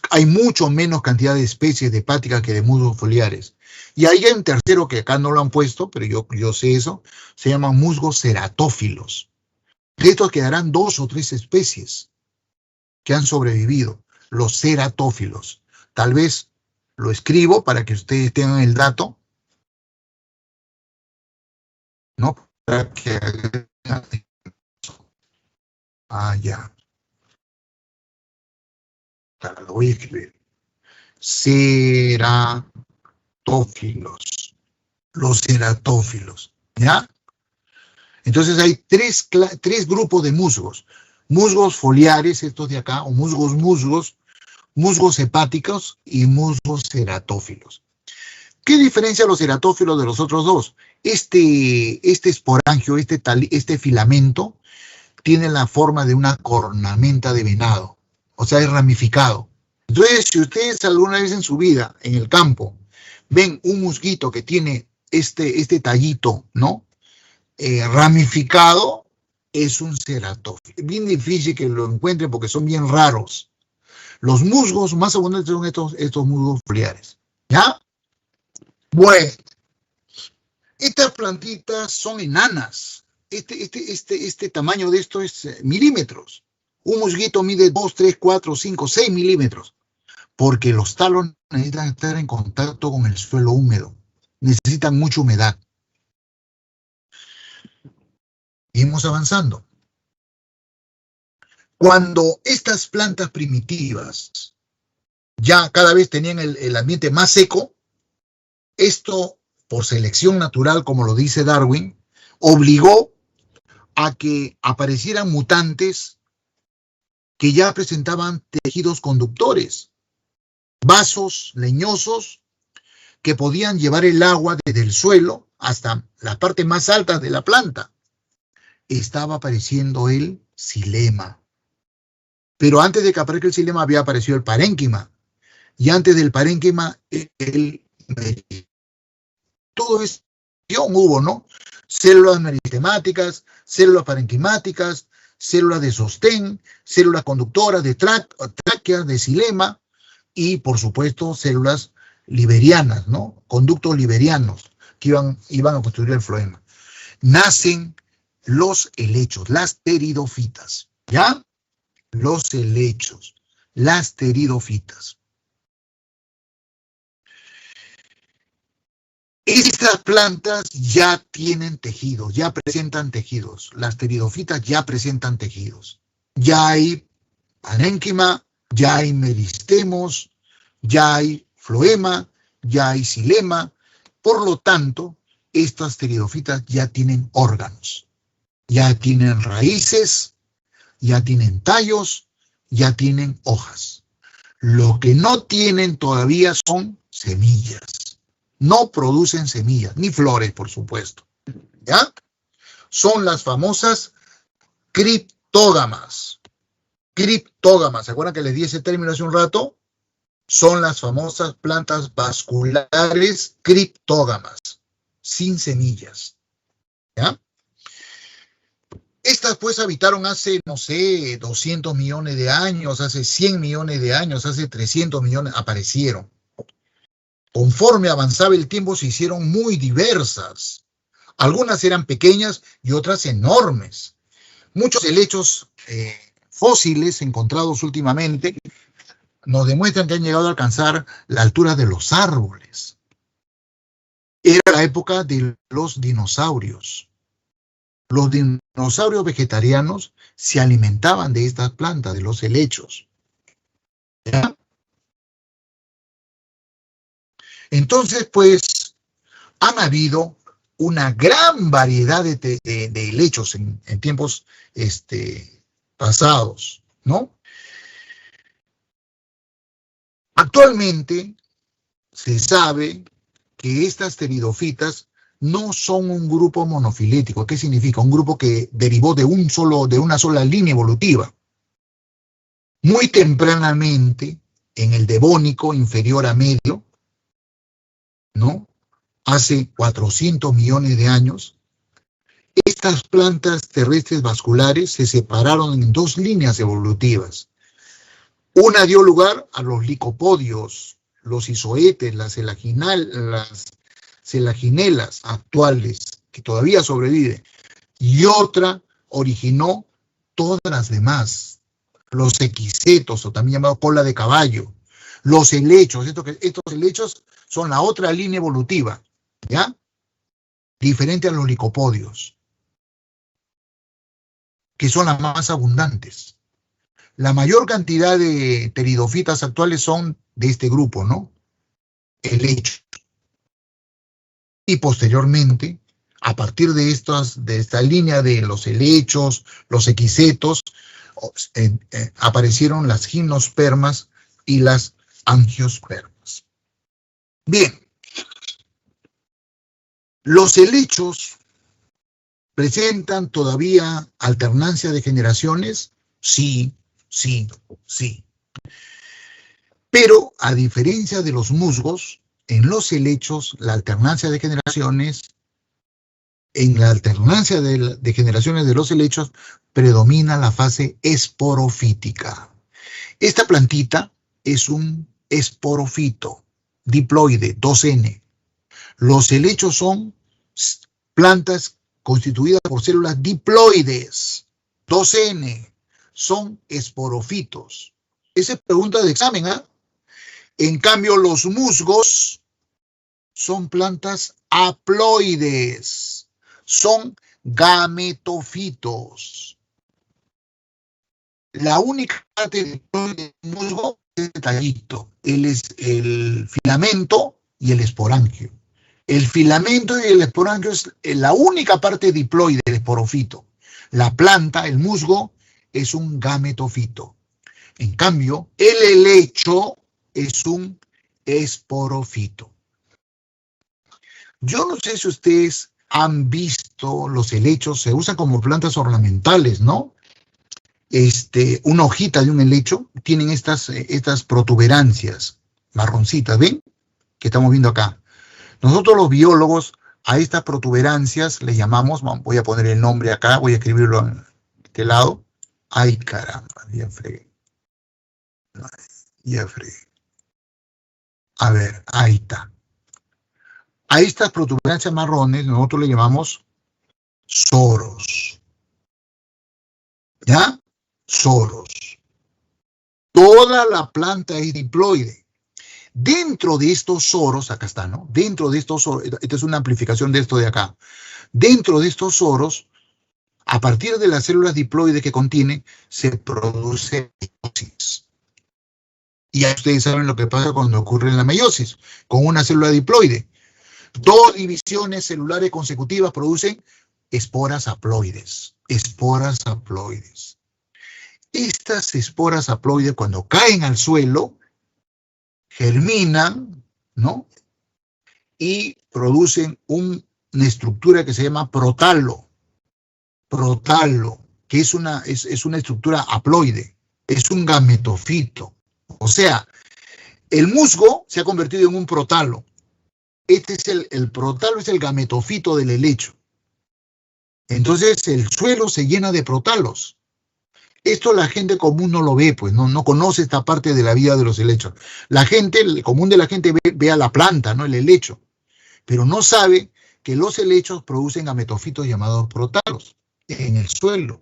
Hay mucho menos cantidad de especies de hepáticas que de musgos foliares. Y ahí hay un tercero que acá no lo han puesto, pero yo sé eso, se llaman musgos ceratófilos. De estos quedarán 2 o 3 especies que han sobrevivido, los ceratófilos. Tal vez lo escribo para que ustedes tengan el dato, ¿no? Para que... ya. Lo voy a escribir. Ceratófilos. Los ceratófilos, ¿ya? Entonces hay tres grupos de musgos. Musgos foliares, estos de acá, o musgos hepáticos y musgos ceratófilos. ¿Qué diferencia los ceratófilos de los otros dos? Este esporangio, este filamento, tiene la forma de una cornamenta de venado. O sea, es ramificado. Entonces, si ustedes alguna vez en su vida, en el campo, ven un musguito que tiene este tallito, ¿no? Ramificado, es un ceratófilo. Es bien difícil que lo encuentren porque son bien raros. Los musgos más abundantes son estos musgos foliares. ¿Ya? Bueno, estas plantitas son enanas. Este tamaño de esto es milímetros. Un musguito mide 2, 3, 4, 5, 6 milímetros. Porque los talos necesitan estar en contacto con el suelo húmedo. Necesitan mucha humedad. Seguimos avanzando. Cuando estas plantas primitivas ya cada vez tenían el ambiente más seco, esto, por selección natural, como lo dice Darwin, obligó a que aparecieran mutantes que ya presentaban tejidos conductores, vasos leñosos que podían llevar el agua desde el suelo hasta la parte más alta de la planta. Estaba apareciendo el xilema. Pero antes de que aparezca el xilema había aparecido el parénquima. Y antes del parénquima, el meristema. Todo esto hubo, ¿no? Células meristemáticas, células parenquimáticas, células de sostén, células conductoras de tráqueas, de xilema y, por supuesto, células liberianas, ¿no? Conductos liberianos que iban a construir el floema. Nacen los helechos, las pteridofitas, ¿ya? Los helechos, las pteridofitas. Estas plantas ya tienen tejidos, ya presentan tejidos. Las pteridofitas ya presentan tejidos. Ya hay parénquima, ya hay meristemos, ya hay floema, ya hay xilema. Por lo tanto, estas pteridofitas ya tienen órganos, ya tienen raíces, ya tienen tallos, ya tienen hojas. Lo que no tienen todavía son semillas. No producen semillas, ni flores, por supuesto. ¿Ya? Son las famosas criptógamas. Criptógamas, ¿se acuerdan que les di ese término hace un rato? Son las famosas plantas vasculares criptógamas, sin semillas. ¿Ya? Estas pues habitaron hace, no sé, 200 millones de años, hace 100 millones de años, hace 300 millones, aparecieron. Conforme avanzaba el tiempo se hicieron muy diversas. Algunas eran pequeñas y otras enormes. Muchos helechos fósiles encontrados últimamente nos demuestran que han llegado a alcanzar la altura de los árboles. Era la época de los dinosaurios. Los dinosaurios vegetarianos se alimentaban de estas plantas, de los helechos. ¿Ya? Entonces, pues, han habido una gran variedad de helechos en tiempos pasados, ¿no? Actualmente se sabe que estas pteridofitas no son un grupo monofilético. ¿Qué significa? Un grupo que derivó de una sola línea evolutiva. Muy tempranamente, en el Devónico inferior a medio, ¿no? Hace 400 millones de años, estas plantas terrestres vasculares se separaron en dos líneas evolutivas. Una dio lugar a los licopodios, los izoetes, las selaginelas actuales, que todavía sobreviven, y otra originó todas las demás, los equisetos, o también llamados cola de caballo, los helechos. Estos helechos son la otra línea evolutiva, ¿ya? Diferente a los licopodios, que son las más abundantes. La mayor cantidad de pteridofitas actuales son de este grupo, ¿no? Helechos. Y posteriormente, a partir de esta línea de los helechos, los equisetos, aparecieron las gimnospermas y las angiospermas. Bien. Los helechos presentan todavía alternancia de generaciones, sí. Pero a diferencia de los musgos, en los helechos la alternancia de generaciones, en la alternancia de generaciones de los helechos predomina la fase esporofítica. Esta plantita es un esporofito, diploide, 2N. Los helechos son plantas constituidas por células diploides, 2N, son esporofitos. Esa es pregunta de examen, ¿ah? En cambio, los musgos son plantas haploides, son gametofitos. La única parte del musgo es el tallito, el filamento y el esporangio. El filamento y el esporangio es la única parte diploide del esporofito. La planta, el musgo, es un gametofito. En cambio, el helecho es un esporofito. Yo no sé si ustedes han visto los helechos, se usan como plantas ornamentales, ¿no? Una hojita de un helecho tienen estas protuberancias marroncitas, ¿ven? Que estamos viendo acá. Nosotros los biólogos a estas protuberancias les llamamos, voy a poner el nombre acá, voy a escribirlo en este lado. Ay, caramba, ya fregué. Ya fregué. A ver, ahí está. A estas protuberancias marrones nosotros le llamamos soros. ¿Ya? Soros. Toda la planta es diploide. Dentro de estos soros, acá está, ¿no? Dentro de estos soros, esta es una amplificación de esto de acá. Dentro de estos soros, a partir de las células diploides que contiene, se produce meiosis. Y ya ustedes saben lo que pasa cuando ocurre en la meiosis, con una célula diploide. 2 divisiones celulares consecutivas producen esporas haploides. Esporas haploides. Estas esporas haploides, cuando caen al suelo, germinan, ¿no? Y producen una estructura que se llama protalo. Protalo, que es una estructura haploide. Es un gametofito. O sea, el musgo se ha convertido en un protalo. El protalo es el gametofito del helecho. Entonces el suelo se llena de protalos. Esto la gente común no lo ve, pues no conoce esta parte de la vida de los helechos. El común de la gente ve a la planta, ¿no? El helecho. Pero no sabe que los helechos producen gametofitos llamados protalos en el suelo,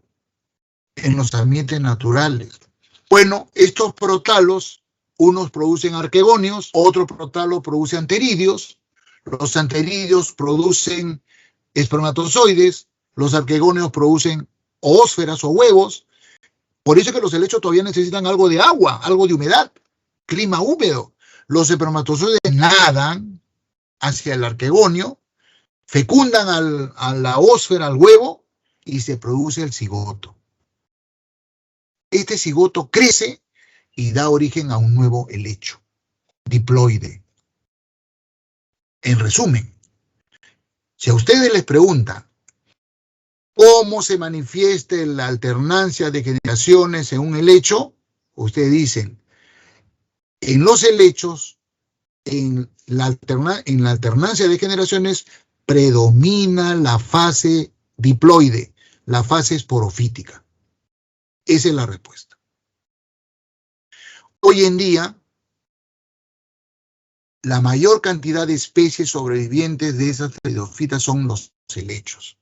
en los ambientes naturales. Bueno, estos protalos, unos producen arquegonios, otro protalo produce anteridios. Los anteridios producen espermatozoides, los arquegonios producen oósferas o huevos. Por eso es que los helechos todavía necesitan algo de agua, algo de humedad, clima húmedo. Los espermatozoides nadan hacia el arquegonio, fecundan a la ósfera, al huevo, y se produce el cigoto. Este cigoto crece y da origen a un nuevo helecho, diploide. En resumen, si a ustedes les preguntan cómo se manifiesta la alternancia de generaciones en un helecho, ustedes dicen, en los helechos, en la alternancia de generaciones, predomina la fase diploide, la fase esporofítica. Esa es la respuesta. Hoy en día, la mayor cantidad de especies sobrevivientes de esas pteridofitas son los helechos.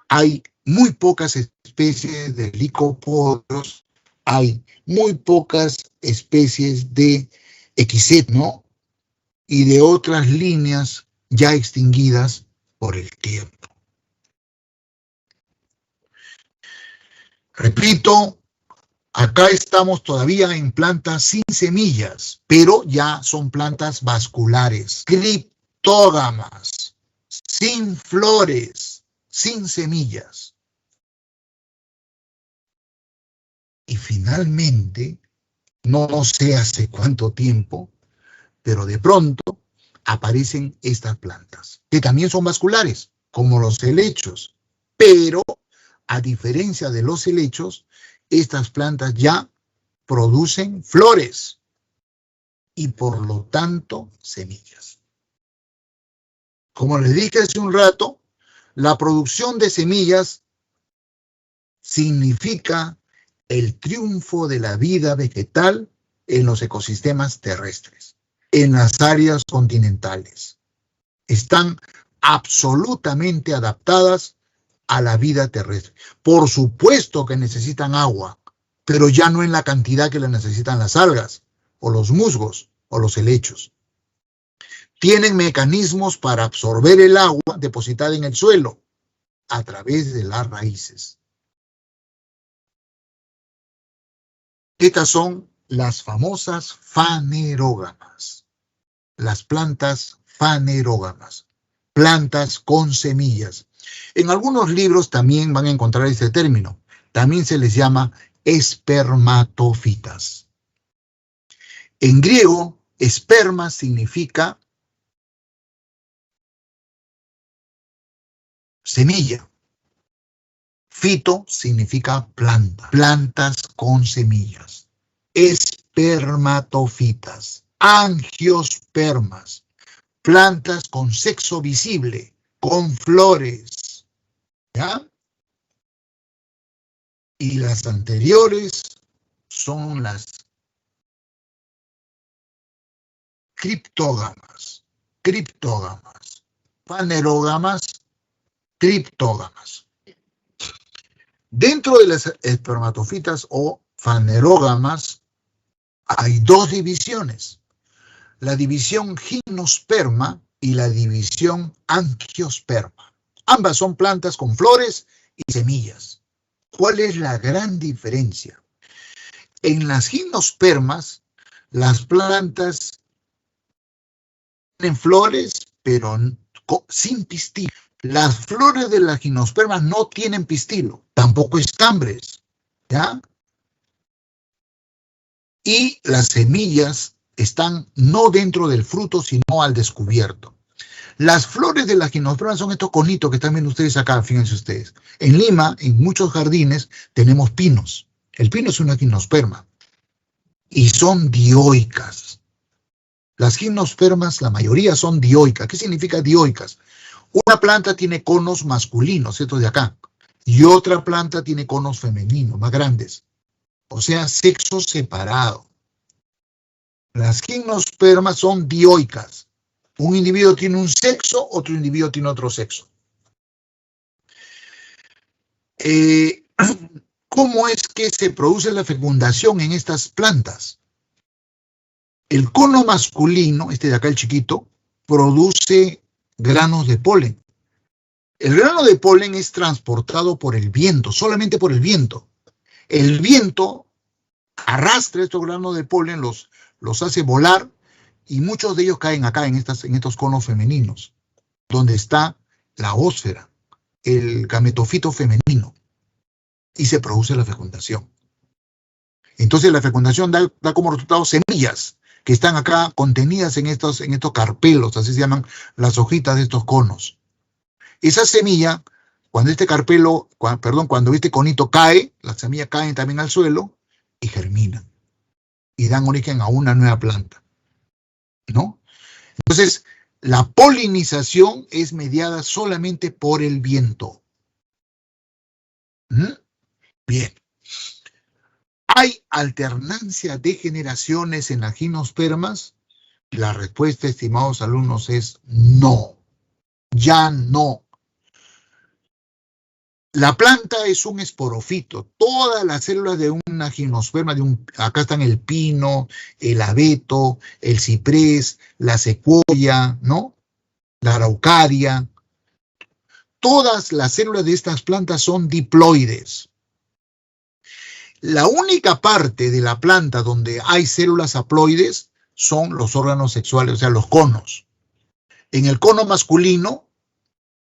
Hay muy pocas especies de licopodios, hay muy pocas especies de equiseno y de otras líneas ya extinguidas por el tiempo. Repito, acá estamos todavía en plantas sin semillas, pero ya son plantas vasculares, criptógamas, sin flores, sin semillas. Y finalmente, no sé hace cuánto tiempo, pero de pronto aparecen estas plantas, que también son vasculares, como los helechos, pero a diferencia de los helechos, estas plantas ya producen flores y por lo tanto semillas. Como les dije hace un rato, la producción de semillas significa el triunfo de la vida vegetal en los ecosistemas terrestres, en las áreas continentales. están absolutamente adaptadas a la vida terrestre. Por supuesto que necesitan agua, pero ya no en la cantidad que la necesitan las algas, o los musgos, o los helechos. Tienen mecanismos para absorber el agua depositada en el suelo a través de las raíces. Estas son las famosas fanerógamas, las plantas fanerógamas, plantas con semillas. En algunos libros también van a encontrar este término. También se les llama espermatofitas. En griego, esperma significa semilla. Fito significa planta, plantas con semillas. Espermatofitas, angiospermas, plantas con sexo visible, con flores. ¿Ya? Y las anteriores son las criptógamas, fanerógamas, criptógamas. Dentro de las espermatofitas o fanerógamas hay dos divisiones, la división gimnosperma y la división angiosperma. Ambas son plantas con flores y semillas. ¿Cuál es la gran diferencia? En las gimnospermas, las plantas tienen flores, pero sin pistilo. Las flores de las gimnospermas no tienen pistilo, tampoco estambres, ¿ya? Y las semillas están no dentro del fruto, sino al descubierto. Las flores de las gimnospermas son estos conitos que están viendo ustedes acá, fíjense ustedes. En Lima, en muchos jardines, tenemos pinos. El pino es una gimnosperma. Y son dioicas. Las gimnospermas, la mayoría son dioicas. ¿Qué significa dioicas? Una planta tiene conos masculinos, estos de acá, y otra planta tiene conos femeninos, más grandes. O sea, sexo separado. Las gimnospermas son dioicas. Un individuo tiene un sexo, otro individuo tiene otro sexo. ¿Cómo es que se produce la fecundación en estas plantas? El cono masculino, este de acá el chiquito, produce granos de polen. El grano de polen es transportado por el viento, solamente por el viento. El viento arrastra estos granos de polen, los hace volar, y muchos de ellos caen acá en estos conos femeninos, donde está la ósfera, el gametofito femenino, y se produce la fecundación. Entonces la fecundación da como resultado semillas que están acá contenidas en estos carpelos, así se llaman las hojitas de estos conos. Esa semilla, cuando cuando este conito cae, las semillas caen también al suelo y germinan y dan origen a una nueva planta, ¿no? Entonces, la polinización es mediada solamente por el viento. Bien. ¿Hay alternancia de generaciones en las gimnospermas? La respuesta, estimados alumnos, es no. Ya no. La planta es un esporofito. Todas las células de una gimnosperma, acá están el pino, el abeto, el ciprés, la secuoya, ¿no? La araucaria. Todas las células de estas plantas son diploides. La única parte de la planta donde hay células haploides son los órganos sexuales, o sea, los conos. En el cono masculino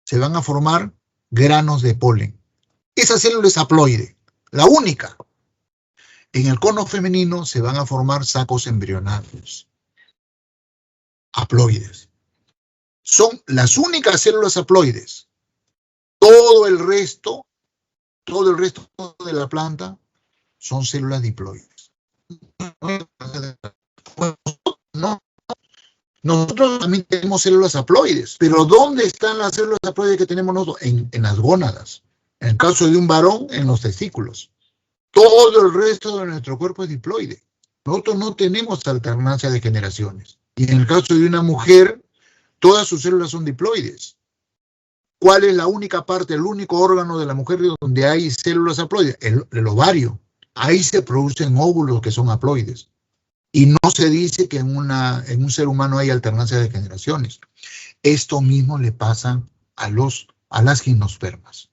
se van a formar granos de polen. Esa célula es haploide, la única. En el cono femenino se van a formar sacos embrionarios, haploides. Son las únicas células haploides. Todo el resto de la planta son células diploides. No. Nosotros también tenemos células haploides, pero ¿dónde están las células haploides que tenemos nosotros? En las gónadas. En el caso de un varón, en los testículos. Todo el resto de nuestro cuerpo es diploide. Nosotros no tenemos alternancia de generaciones. Y en el caso de una mujer, Todas sus células son diploides. ¿Cuál es la única parte, el único órgano de la mujer donde hay células haploides? El ovario. Ahí se producen óvulos que son haploides. Y no se dice que en un ser humano hay alternancia de generaciones. Esto mismo le pasa a las gimnospermas.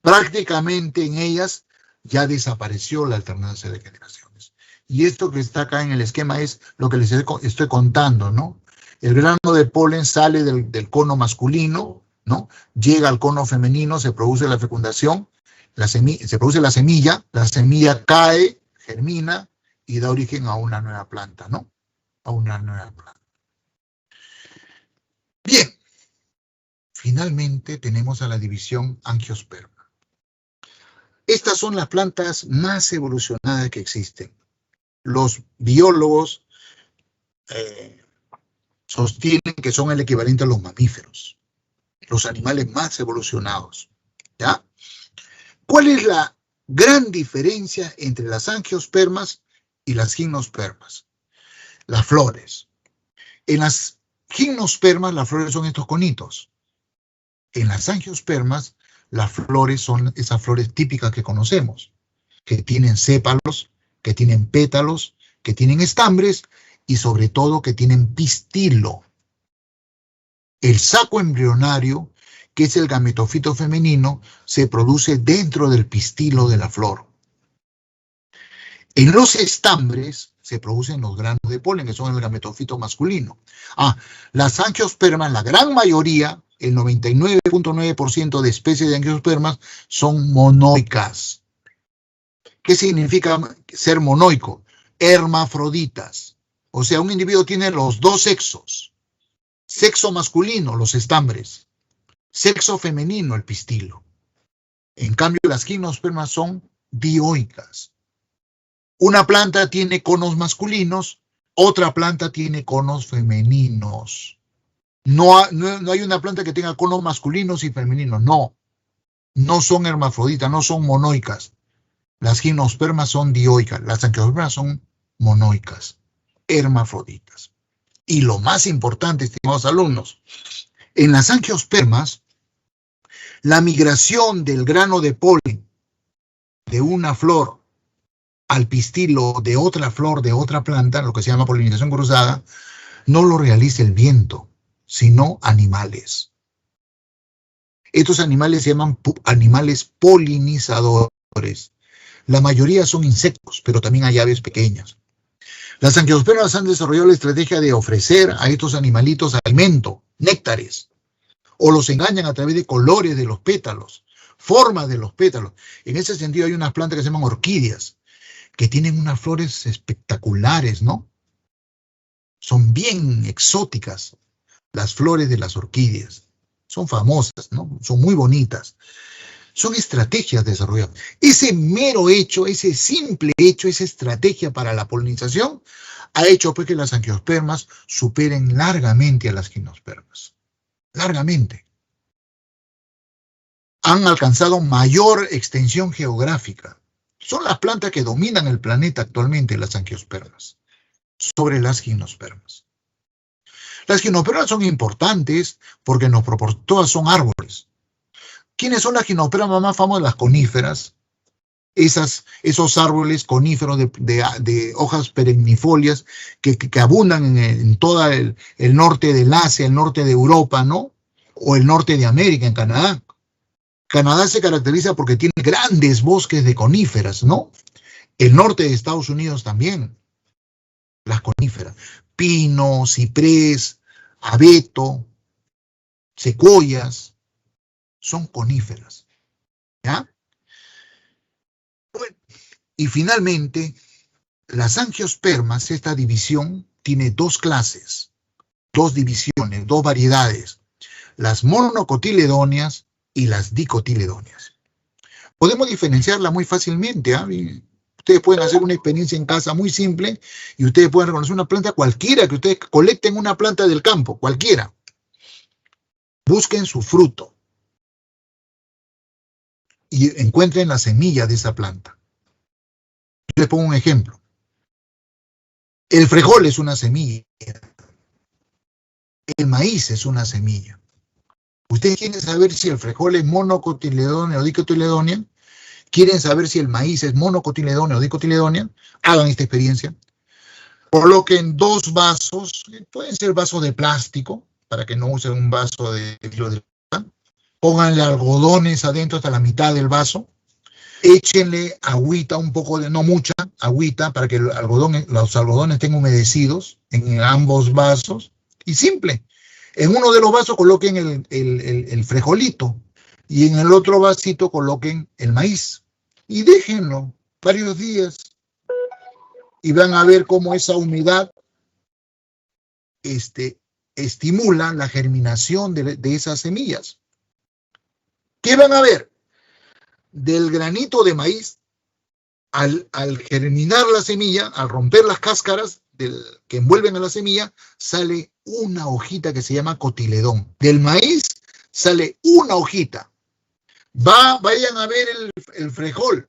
Prácticamente en ellas ya desapareció la alternancia de generaciones. Y esto que está acá en el esquema es lo que les estoy contando, ¿no? El grano de polen sale del cono masculino, ¿no? Llega al cono femenino, se produce la fecundación, se produce la semilla cae, germina y da origen a una nueva planta, ¿no? A una nueva planta. Bien, finalmente tenemos a la división angiosperma. Estas son las plantas más evolucionadas que existen. Los biólogos sostienen que son el equivalente a los mamíferos, los animales más evolucionados, ¿ya? ¿Cuál es la gran diferencia entre las angiospermas y las gimnospermas? Las flores. En las gimnospermas las flores son estos conitos. En las angiospermas las flores son esas flores típicas que conocemos, que tienen sépalos, que tienen pétalos, que tienen estambres y sobre todo que tienen pistilo. El saco embrionario, que es el gametofito femenino, se produce dentro del pistilo de la flor. En los estambres se producen los granos de polen, que son el gametofito masculino. Las angiospermas, la gran mayoría, el 99.9% de especies de angiospermas son monoicas. ¿Qué significa ser monoico? Hermafroditas. O sea, un individuo tiene los dos sexos. Sexo masculino, los estambres. Sexo femenino, el pistilo. En cambio, las gimnospermas son dioicas. Una planta tiene conos masculinos, otra planta tiene conos femeninos. No hay una planta que tenga conos masculinos y femeninos, no. No son hermafroditas, no son monoicas. Las gimnospermas son dioicas, las angiospermas son monoicas, hermafroditas. Y lo más importante, estimados alumnos, en las angiospermas, la migración del grano de polen de una flor al pistilo de otra flor, de otra planta, lo que se llama polinización cruzada, no lo realiza el viento, sino animales. Estos animales se llaman animales polinizadores. La mayoría son insectos, pero también hay aves pequeñas. Las angiospermas han desarrollado la estrategia de ofrecer a estos animalitos alimento, néctares, o los engañan a través de colores de los pétalos, formas de los pétalos. En ese sentido hay unas plantas que se llaman orquídeas, que tienen unas flores espectaculares, ¿no? Son bien exóticas las flores de las orquídeas. Son famosas, ¿no? Son muy bonitas. Son estrategias desarrolladas. Ese mero hecho, ese simple hecho, esa estrategia para la polinización, ha hecho pues que las angiospermas superen largamente a las gimnospermas. Largamente. Han alcanzado mayor extensión geográfica. Son las plantas que dominan el planeta actualmente, las angiospermas, sobre las gimnospermas. Las gimnospermas son importantes porque todas son árboles. ¿Quiénes son las gimnospermas más famosas? Las coníferas. Esos árboles coníferos de hojas perennifolias que abundan en todo el norte del Asia, el norte de Europa, ¿no? O el norte de América, en Canadá. Canadá se caracteriza porque tiene grandes bosques de coníferas, ¿no? El norte de Estados Unidos también. Las coníferas. Pino, ciprés, abeto, secuoyas, son coníferas. ¿Ya? Bueno, y finalmente, las angiospermas, esta división, tiene dos clases, dos divisiones, dos variedades. Las monocotiledóneas y las dicotiledóneas. Podemos diferenciarla muy fácilmente, ¿eh? Ustedes pueden hacer una experiencia en casa muy simple y ustedes pueden reconocer una planta cualquiera, que ustedes colecten una planta del campo, cualquiera. Busquen su fruto y encuentren la semilla de esa planta. Yo les pongo un ejemplo. El frijol es una semilla. El maíz es una semilla. ¿Ustedes quieren saber si el frijol es monocotiledónea o dicotiledónea? ¿Quieren saber si el maíz es monocotiledónea o dicotiledónea? Hagan esta experiencia. Coloquen 2 vasos, pueden ser vasos de plástico, para que no usen un vaso de vidrio de plata. Pónganle algodones adentro hasta la mitad del vaso. Échenle agüita, un poco de, no mucha, agüita, para que los algodones estén humedecidos en ambos vasos. Y simple. En uno de los vasos coloquen el frijolito y en el otro vasito coloquen el maíz. Y déjenlo varios días y van a ver cómo esa humedad estimula la germinación de esas semillas. ¿Qué van a ver? Del granito de maíz, al germinar la semilla, al romper las cáscaras que envuelven a la semilla, sale una hojita que se llama cotiledón. Del maíz sale una hojita. Vayan a ver el frijol.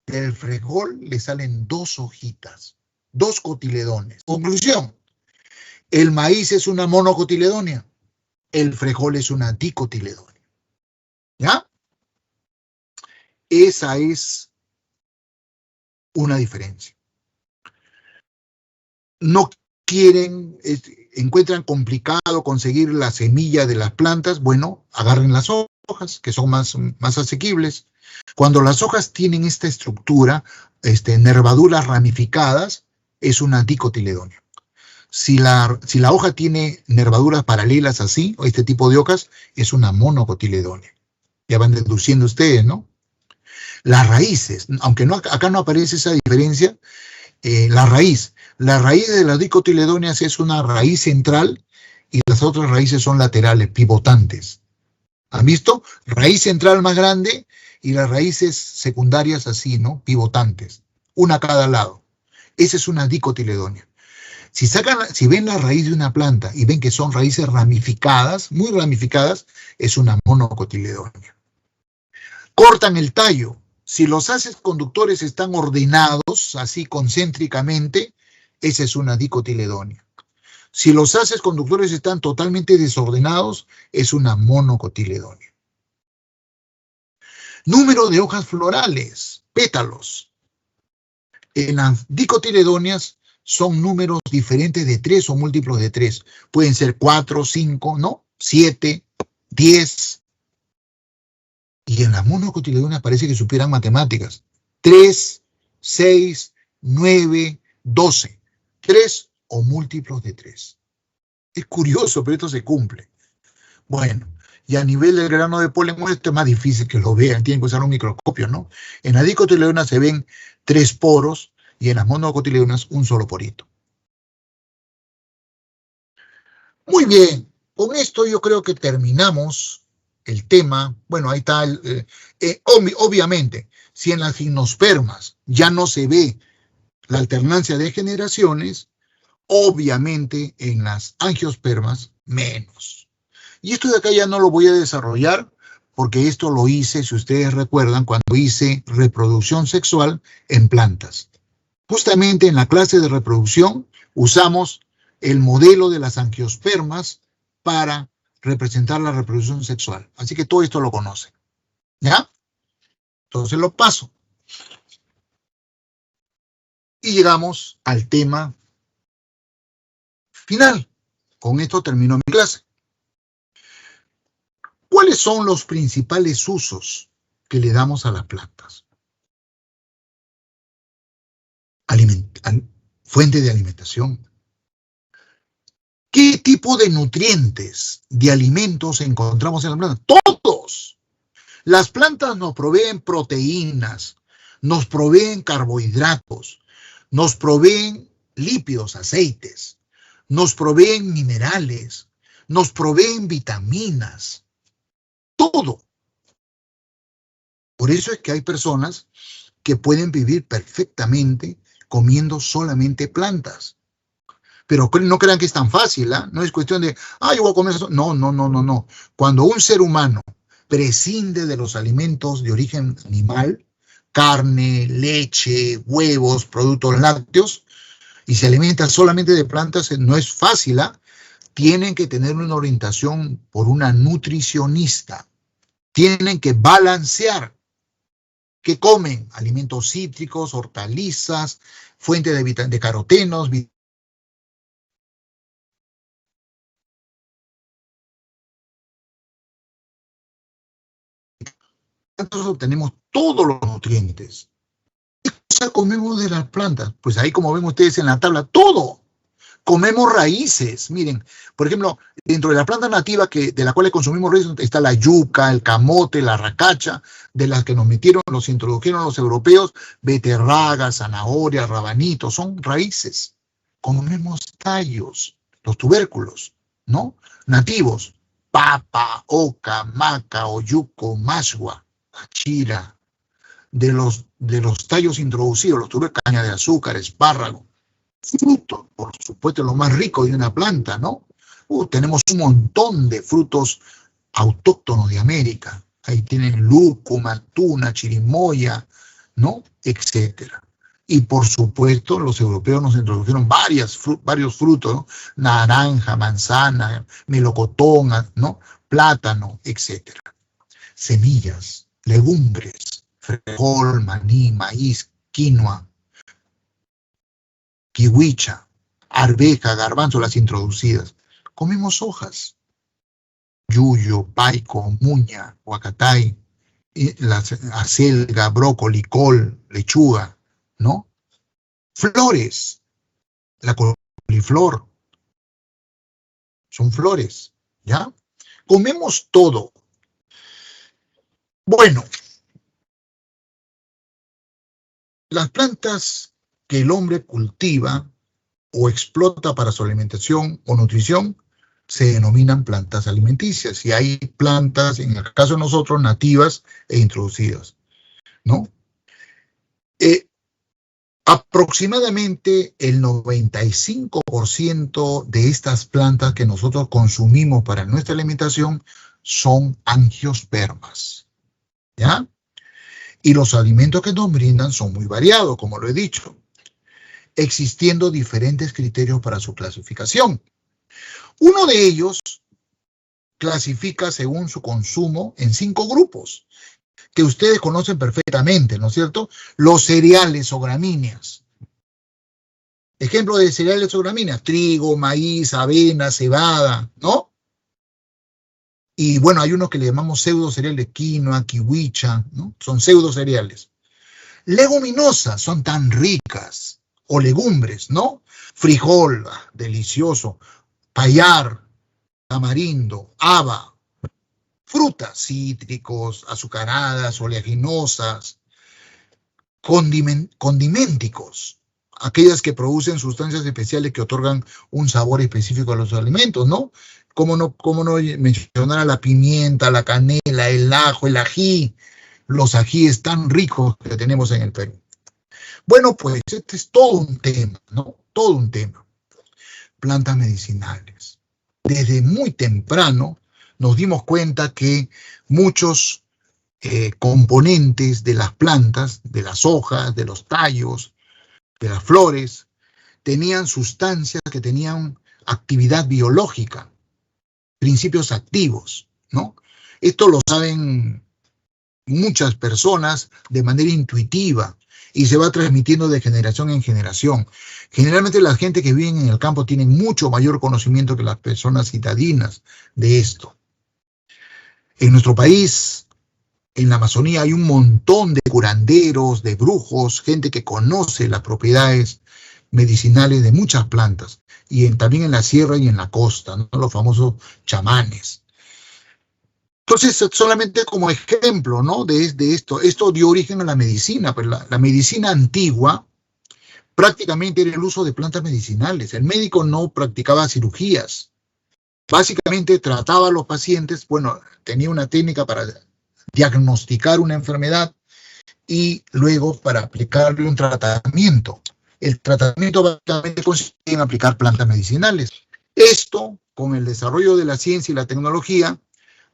Del frijol le salen 2 hojitas, 2 cotiledones. Conclusión, el maíz es una monocotiledonia, el frijol es una dicotiledonia. ¿Ya? Esa es una diferencia. No quieren, encuentran complicado conseguir la semilla de las plantas, bueno, agarren las hojas, que son más asequibles. Cuando las hojas tienen esta estructura, nervaduras ramificadas, es una dicotiledonia. Si la hoja tiene nervaduras paralelas así, o este tipo de hojas, es una monocotiledonia. Ya van deduciendo ustedes, ¿no? Las raíces, aunque acá no aparece esa diferencia, la raíz de las dicotiledonias es una raíz central y las otras raíces son laterales, pivotantes. ¿Han visto? Raíz central más grande y las raíces secundarias así, ¿no? Pivotantes, una a cada lado. Esa es una dicotiledonia. Si ven la raíz de una planta y ven que son raíces ramificadas, muy ramificadas, es una monocotiledonia. Cortan el tallo. Si los haces conductores están ordenados, así concéntricamente, esa es una dicotiledonia. Si los haces conductores están totalmente desordenados, es una monocotiledonia. Número de hojas florales, pétalos. En las dicotiledonias son números diferentes de 3 o múltiplos de 3. Pueden ser 4, 5, ¿no? 7, 10. Y en las monocotiledonias parece que supieran matemáticas. 3, 6, 9, 12. 3 o múltiplos de 3. Es curioso, pero esto se cumple. Bueno, y a nivel del grano de polen, esto es más difícil que lo vean. Tienen que usar un microscopio, ¿no? En las dicotiledonias se ven 3 poros y en las monocotiledonias un solo porito. Muy bien, con esto yo creo que terminamos el tema. Bueno, ahí está, obviamente, si en las gimnospermas ya no se ve la alternancia de generaciones, obviamente en las angiospermas menos. Y esto de acá ya no lo voy a desarrollar porque esto lo hice, si ustedes recuerdan, cuando hice reproducción sexual en plantas. Justamente en la clase de reproducción usamos el modelo de las angiospermas para representar la reproducción sexual. Así que todo esto lo conocen. ¿Ya? Entonces lo paso. Y llegamos al tema final. Con esto termino mi clase. ¿Cuáles son los principales usos que le damos a las plantas? Fuente de alimentación. ¿Qué tipo de nutrientes, de alimentos encontramos en la planta? ¡Todos! Las plantas nos proveen proteínas, nos proveen carbohidratos, nos proveen lípidos, aceites, nos proveen minerales, nos proveen vitaminas, todo. Por eso es que hay personas que pueden vivir perfectamente comiendo solamente plantas. Pero no crean que es tan fácil, ¿eh? No es cuestión de, yo voy a comer eso. No. Cuando un ser humano prescinde de los alimentos de origen animal, carne, leche, huevos, productos lácteos, y se alimenta solamente de plantas, no es fácil, ¿eh? tienen que tener una orientación por una nutricionista. Tienen que balancear. ¿Qué comen? Alimentos cítricos, hortalizas, fuente de carotenos, nosotros obtenemos todos los nutrientes. ¿Qué cosa comemos de las plantas? Pues ahí, como ven ustedes en la tabla, todo. Comemos raíces. Miren, por ejemplo, dentro de la planta nativa de la cual consumimos raíces está la yuca, el camote, la racacha, de las que nos introdujeron los europeos, beterraga, zanahoria, rabanito, son raíces. Comemos tallos, los tubérculos, ¿no? Nativos, papa, oca, maca, oyuco, masgua, achira, de los tallos introducidos, los tubérculos, caña de azúcar, espárrago, frutos, por supuesto, lo más rico de una planta, ¿no? Tenemos un montón de frutos autóctonos de América. Ahí tienen lúcuma, tuna, chirimoya, ¿no? Etcétera. Y por supuesto, los europeos nos introdujeron varios frutos, ¿no? Naranja, manzana, melocotón, ¿no? Plátano, etcétera. Semillas, legumbres, frijol, maní, maíz, quinoa, kiwicha, arveja, garbanzo, las introducidas. Comemos hojas, yuyo, paico, muña, huacatay, acelga, brócoli, col, lechuga, ¿no? Flores, la coliflor, son flores, ¿ya? Comemos todo. Bueno, las plantas que el hombre cultiva o explota para su alimentación o nutrición se denominan plantas alimenticias. Y hay plantas, en el caso de nosotros, nativas e introducidas, ¿no? Aproximadamente el 95% de estas plantas que nosotros consumimos para nuestra alimentación son angiospermas, ¿ya? Y los alimentos que nos brindan son muy variados, como lo he dicho, existiendo diferentes criterios para su clasificación. Uno de ellos clasifica según su consumo en 5 grupos, que ustedes conocen perfectamente, ¿no es cierto? Los cereales o gramíneas. Ejemplo de cereales o gramíneas: trigo, maíz, avena, cebada, ¿no? Y bueno, hay unos que le llamamos pseudo cereales, quinoa, kiwicha, ¿no? Son pseudo cereales. Leguminosas, son tan ricas, o legumbres, ¿no? Frijol, delicioso, payar, tamarindo, haba. Frutas, cítricos, azucaradas, oleaginosas, condimenticos, aquellas que producen sustancias especiales que otorgan un sabor específico a los alimentos, ¿no? ¿Cómo no mencionar a la pimienta, la canela, el ajo, el ají, los ajíes tan ricos que tenemos en el Perú? Bueno, pues este es todo un tema, ¿no? Todo un tema. Plantas medicinales. Desde muy temprano nos dimos cuenta que muchos componentes de las plantas, de las hojas, de los tallos, de las flores, tenían sustancias que tenían actividad biológica, principios activos, ¿no? Esto lo saben muchas personas de manera intuitiva y se va transmitiendo de generación en generación. Generalmente la gente que vive en el campo tiene mucho mayor conocimiento que las personas citadinas de esto. En nuestro país, en la Amazonía, hay un montón de curanderos, de brujos, gente que conoce las propiedades medicinales de muchas plantas, y también en la sierra y en la costa, ¿no? Los famosos chamanes. Entonces, solamente como ejemplo, ¿no? de esto dio origen a la medicina, pues la medicina antigua prácticamente era el uso de plantas medicinales. El médico no practicaba cirugías. Básicamente trataba a los pacientes, bueno, tenía una técnica para diagnosticar una enfermedad y luego para aplicarle un tratamiento. El tratamiento básicamente consiste en aplicar plantas medicinales. Esto, con el desarrollo de la ciencia y la tecnología,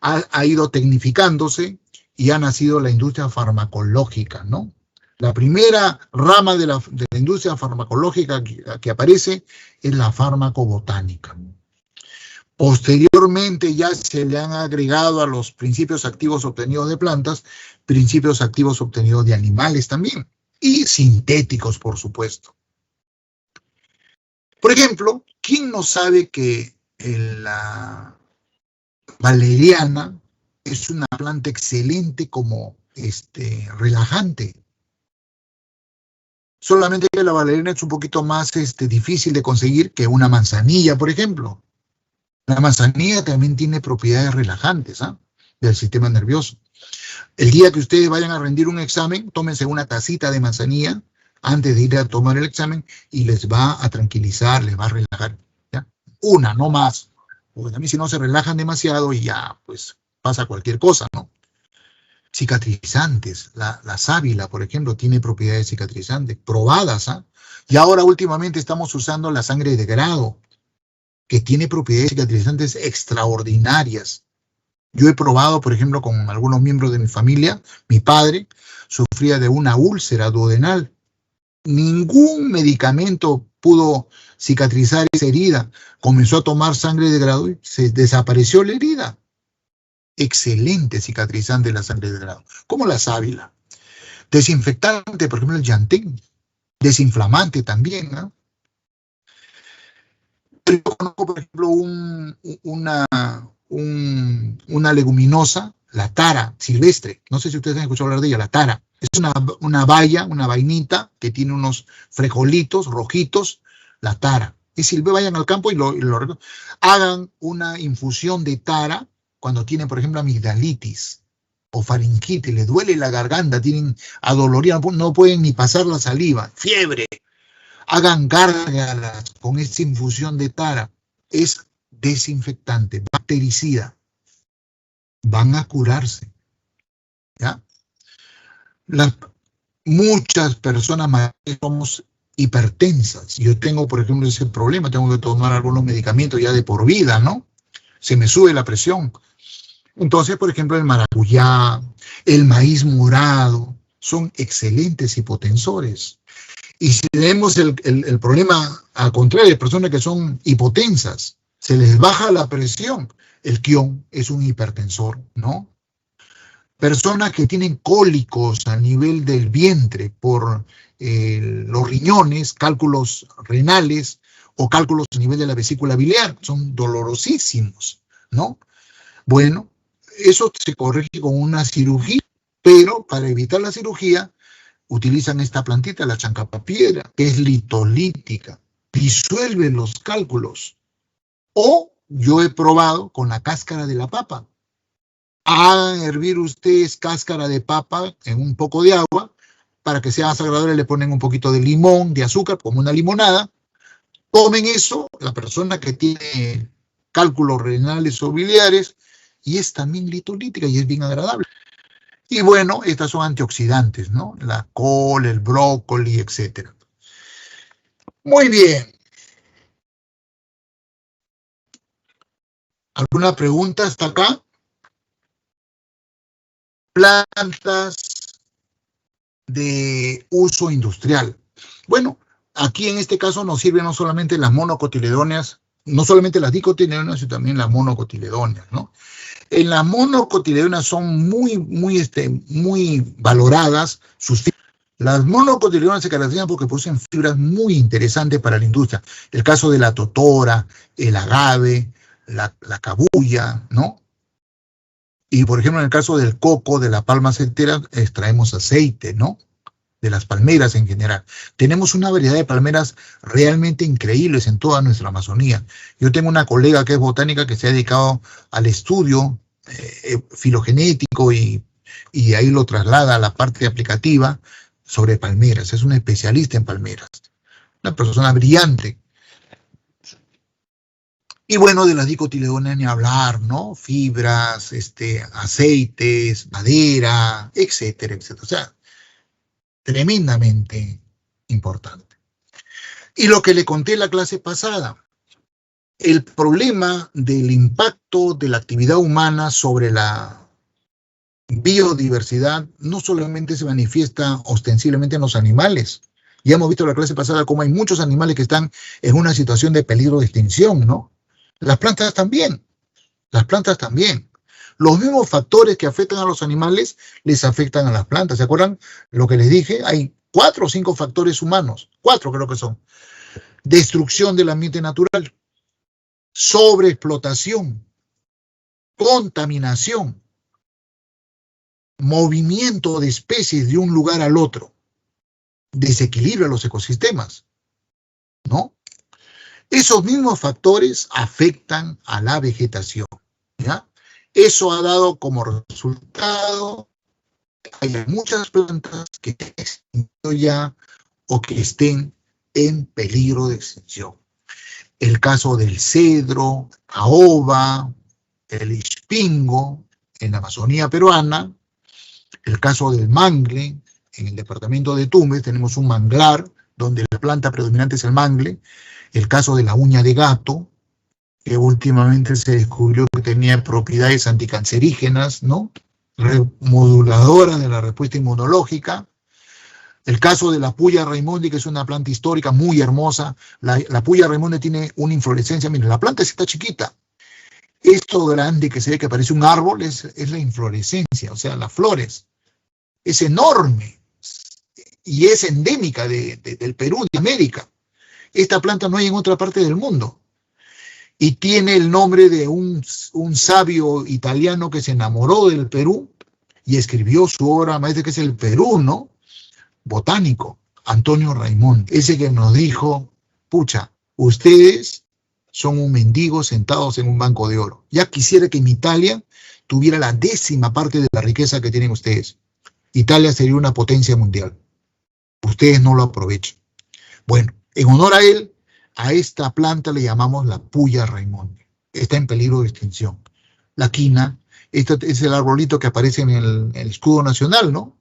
ha ido tecnificándose y ha nacido la industria farmacológica, ¿no? La primera rama de la industria farmacológica que aparece es la farmacobotánica. Posteriormente ya se le han agregado a los principios activos obtenidos de plantas, principios activos obtenidos de animales también, y sintéticos, por supuesto. Por ejemplo, ¿quién no sabe que la valeriana es una planta excelente como relajante? Solamente que la valeriana es un poquito más difícil de conseguir que una manzanilla, por ejemplo. La manzanilla también tiene propiedades relajantes del sistema nervioso. El día que ustedes vayan a rendir un examen, tómense una tacita de manzanilla antes de ir a tomar el examen y les va a tranquilizar, les va a relajar. ¿Ya? Una, no más. Porque también si no se relajan demasiado y ya, pues pasa cualquier cosa, ¿no? Cicatrizantes. La sábila, por ejemplo, tiene propiedades cicatrizantes, probadas. Y ahora últimamente estamos usando la sangre de grado, que tiene propiedades cicatrizantes extraordinarias. Yo he probado, por ejemplo, con algunos miembros de mi familia, mi padre sufría de una úlcera duodenal. Ningún medicamento pudo cicatrizar esa herida. Comenzó a tomar sangre de grado y se desapareció la herida. Excelente cicatrizante la sangre de grado, como la sábila. Desinfectante, por ejemplo, el llantén. Desinflamante también, ¿no? Yo conozco, por ejemplo, una leguminosa, la tara silvestre. No sé si ustedes han escuchado hablar de ella, la tara. Es una baya, una vainita que tiene unos frijolitos rojitos, la tara. Es silvestre, vayan al campo y lo hagan una infusión de tara cuando tienen, por ejemplo, amigdalitis o faringitis, les duele la garganta, tienen adoloría, no pueden ni pasar la saliva, fiebre. Hagan gárgaras con esta infusión de tara. Es desinfectante, bactericida. Van a curarse. ¿Ya? Muchas personas mayores somos hipertensas. Yo tengo, por ejemplo, ese problema. Tengo que tomar algunos medicamentos ya de por vida, ¿no? Se me sube la presión. Entonces, por ejemplo, el maracuyá, el maíz morado, son excelentes hipotensores. Y si tenemos el problema al contrario, de personas que son hipotensas, se les baja la presión. El quión es un hipertensor, ¿no? Personas que tienen cólicos a nivel del vientre por los riñones, cálculos renales o cálculos a nivel de la vesícula biliar, son dolorosísimos, ¿no? Bueno, eso se corrige con una cirugía, pero para evitar la cirugía, utilizan esta plantita, la chancapapiedra, que es litolítica, disuelve los cálculos. O yo he probado con la cáscara de la papa. Hagan hervir ustedes cáscara de papa en un poco de agua, para que sea más agradable le ponen un poquito de limón, de azúcar, como una limonada. Tomen eso, la persona que tiene cálculos renales o biliares, y es también litolítica y es bien agradable. Y bueno, estas son antioxidantes, ¿no? La col, el brócoli, etc. Muy bien. ¿Alguna pregunta hasta acá? Plantas de uso industrial. Bueno, aquí en este caso nos sirven no solamente las monocotiledóneas, no solamente las dicotiledóneas, sino también las monocotiledóneas, ¿no? En las monocotiledóneas son muy valoradas sus fibras. Las monocotiledóneas se caracterizan porque producen fibras muy interesantes para la industria. El caso de la totora, el agave, la cabuya, ¿no? Y por ejemplo, en el caso del coco, de la palma aceitera, extraemos aceite, ¿no? De las palmeras en general. Tenemos una variedad de palmeras realmente increíbles en toda nuestra Amazonía. Yo tengo una colega que es botánica que se ha dedicado al estudio filogenético y ahí lo traslada a la parte aplicativa sobre palmeras. Es una especialista en palmeras. Una persona brillante. Y bueno, de las dicotiledóneas ni hablar, ¿no? Fibras, aceites, madera, etcétera, etcétera. O sea, tremendamente importante. Y lo que le conté en la clase pasada, el problema del impacto de la actividad humana sobre la biodiversidad no solamente se manifiesta ostensiblemente en los animales. Ya hemos visto en la clase pasada cómo hay muchos animales que están en una situación de peligro de extinción, ¿no? Las plantas también. Las plantas también. Los mismos factores que afectan a los animales les afectan a las plantas. ¿Se acuerdan lo que les dije? Hay 4 o 5 factores humanos. 4 creo que son. Destrucción del ambiente natural, sobreexplotación, contaminación, movimiento de especies de un lugar al otro, desequilibrio de los ecosistemas, ¿no? Esos mismos factores afectan a la vegetación, ¿ya? Eso ha dado como resultado que hay muchas plantas que están extinguiendo ya o que estén en peligro de extinción. El caso del cedro, caoba, el ispingo en la Amazonía peruana, el caso del mangle, en el departamento de Tumbes tenemos un manglar donde la planta predominante es el mangle, el caso de la uña de gato, que últimamente se descubrió que tenía propiedades anticancerígenas, ¿no? Moduladora de la respuesta inmunológica. El caso de la puya raimondi, que es una planta histórica muy hermosa. La puya raimondi tiene una inflorescencia, miren, la planta está chiquita. Esto grande que se ve que parece un árbol es la inflorescencia, o sea, las flores. Es enorme y es endémica del Perú, de América. Esta planta no hay en otra parte del mundo. Y tiene el nombre de un sabio italiano que se enamoró del Perú y escribió su obra maestra, que es el Perú, ¿no? Botánico, Antonio Raimondi, ese que nos dijo, pucha, ustedes son un mendigo sentados en un banco de oro. Ya quisiera que en Italia tuviera la 10ª parte de la riqueza que tienen ustedes. Italia sería una potencia mundial. Ustedes no lo aprovechan. Bueno, en honor a él, a esta planta le llamamos la puya raimondi. Está en peligro de extinción. La quina, este es el arbolito que aparece en el escudo nacional, ¿no?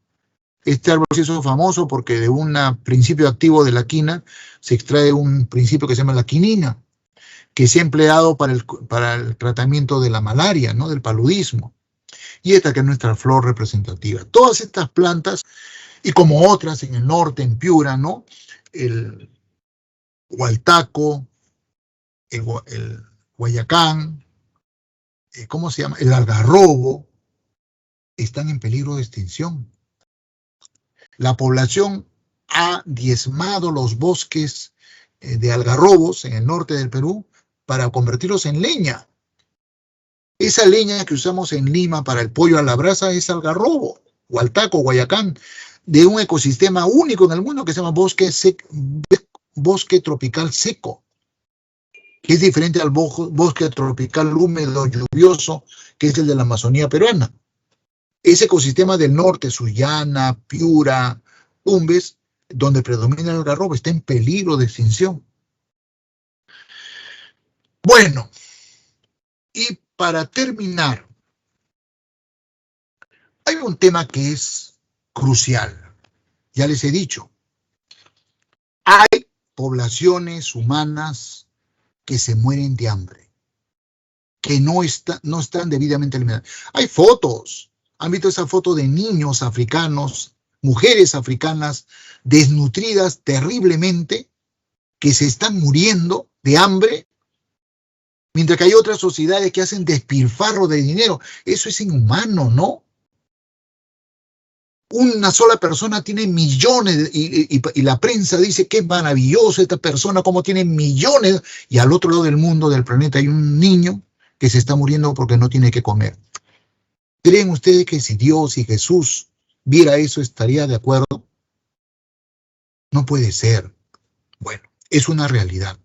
Este árbol se hizo famoso porque de un principio activo de la quina se extrae un principio que se llama la quinina, que se ha empleado para el tratamiento de la malaria, ¿no? Del paludismo. Y esta que es nuestra flor representativa. Todas estas plantas, y como otras en el norte, en Piura, ¿no? El hualtaco, el guayacán, ¿cómo se llama? El algarrobo, están en peligro de extinción. La población ha diezmado los bosques de algarrobos en el norte del Perú para convertirlos en leña. Esa leña que usamos en Lima para el pollo a la brasa es algarrobo, hualtaco, guayacán, de un ecosistema único en el mundo que se llama bosque tropical seco, que es diferente al bosque tropical húmedo, lluvioso, que es el de la Amazonía peruana. Ese ecosistema del norte, Sullana, Piura, Tumbes, donde predomina el algarrobo, está en peligro de extinción. Bueno, y para terminar, hay un tema que es crucial. Ya les he dicho, hay poblaciones humanas que se mueren de hambre, que no están debidamente alimentadas. Hay fotos. ¿Han visto esa foto de niños africanos, mujeres africanas desnutridas terriblemente, que se están muriendo de hambre, mientras que hay otras sociedades que hacen despilfarro de dinero? Eso es inhumano, ¿no? Una sola persona tiene millones y la prensa dice que es maravilloso esta persona, cómo tiene millones, y al otro lado del mundo, del planeta, hay un niño que se está muriendo porque no tiene que comer. ¿Creen ustedes que si Dios y Jesús viera eso estaría de acuerdo? No puede ser. Bueno, es una realidad.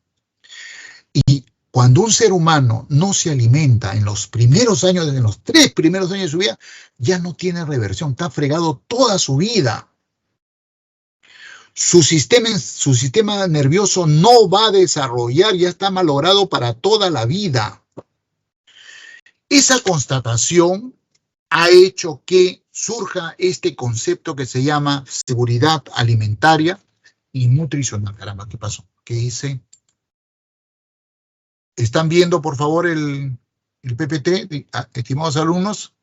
Y cuando un ser humano no se alimenta en los primeros años, en los 3 primeros años de su vida, ya no tiene reversión, está fregado toda su vida. Su sistema nervioso no va a desarrollar, ya está malogrado para toda la vida. Esa constatación ha hecho que surja este concepto que se llama seguridad alimentaria y nutricional. Caramba, ¿qué pasó? ¿Qué hice? ¿Están viendo, por favor, el PPT, estimados alumnos?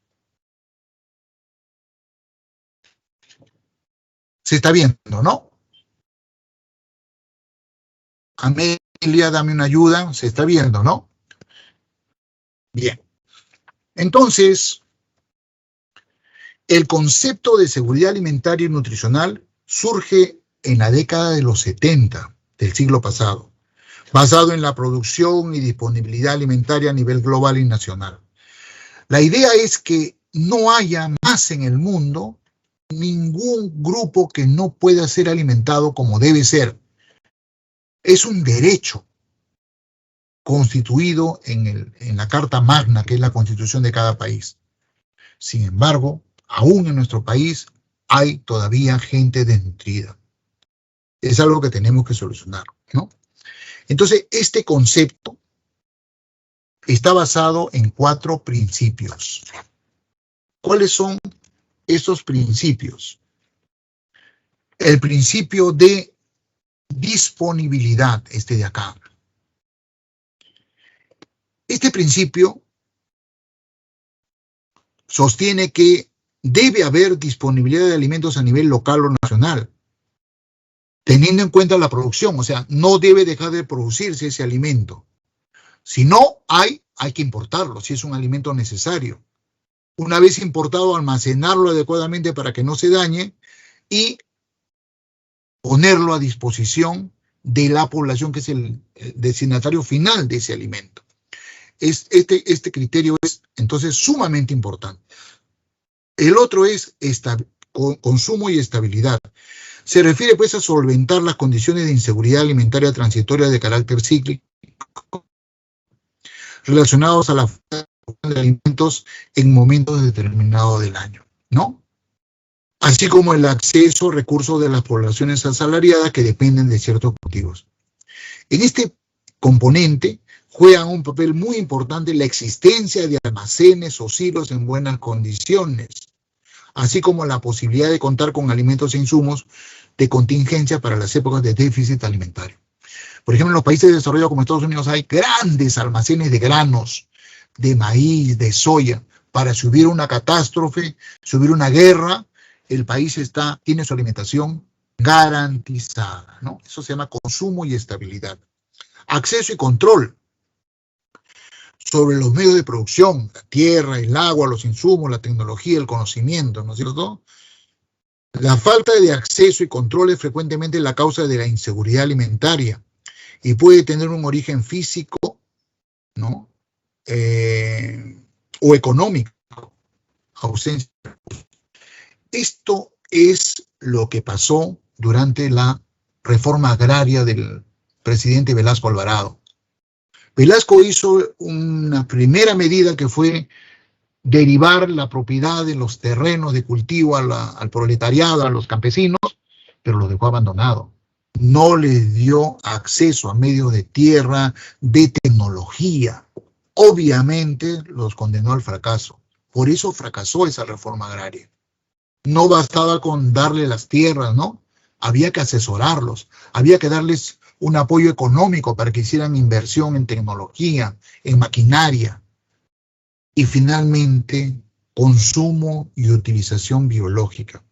Se está viendo, ¿no? Amelia, dame una ayuda. Se está viendo, ¿no? Bien. Entonces, el concepto de seguridad alimentaria y nutricional surge en la década de los 70 del siglo pasado, basado en la producción y disponibilidad alimentaria a nivel global y nacional. La idea es que no haya más en el mundo ningún grupo que no pueda ser alimentado como debe ser. Es un derecho constituido en la Carta Magna, que es la constitución de cada país. Sin embargo, aún en nuestro país hay todavía gente desnutrida. Es algo que tenemos que solucionar, ¿no? Entonces, este concepto está basado en 4 principios. ¿Cuáles son esos principios? El principio de disponibilidad, este de acá. Este principio sostiene que debe haber disponibilidad de alimentos a nivel local o nacional, teniendo en cuenta la producción, o sea, no debe dejar de producirse ese alimento. Si no hay que importarlo, si es un alimento necesario. Una vez importado, almacenarlo adecuadamente para que no se dañe y ponerlo a disposición de la población que es el destinatario final de ese alimento. Este criterio es entonces sumamente importante. El otro es consumo y estabilidad. Se refiere pues a solventar las condiciones de inseguridad alimentaria transitoria de carácter cíclico relacionados a la falta de alimentos en momentos determinados del año, ¿no? Así como el acceso a recursos de las poblaciones asalariadas que dependen de ciertos cultivos. En este componente juega un papel muy importante la existencia de almacenes o silos en buenas condiciones, así como la posibilidad de contar con alimentos e insumos de contingencia para las épocas de déficit alimentario. Por ejemplo, en los países desarrollados como Estados Unidos hay grandes almacenes de granos, de maíz, de soya, para si hubiera una catástrofe, si hubiera una guerra, el país tiene su alimentación garantizada, ¿no? Eso se llama consumo y estabilidad. Acceso y control sobre los medios de producción, la tierra, el agua, los insumos, la tecnología, el conocimiento, ¿no es cierto? La falta de acceso y control es frecuentemente la causa de la inseguridad alimentaria y puede tener un origen físico, ¿no? O económico, ausencia. Esto es lo que pasó durante la reforma agraria del presidente Velasco Alvarado. Velasco hizo una primera medida que fue derivar la propiedad de los terrenos de cultivo al proletariado, a los campesinos, pero los dejó abandonados. No les dio acceso a medios de tierra, de tecnología. Obviamente los condenó al fracaso. Por eso fracasó esa reforma agraria. No bastaba con darle las tierras, ¿no? Había que asesorarlos, había que darles un apoyo económico para que hicieran inversión en tecnología, en maquinaria. Y finalmente, consumo y utilización biológica.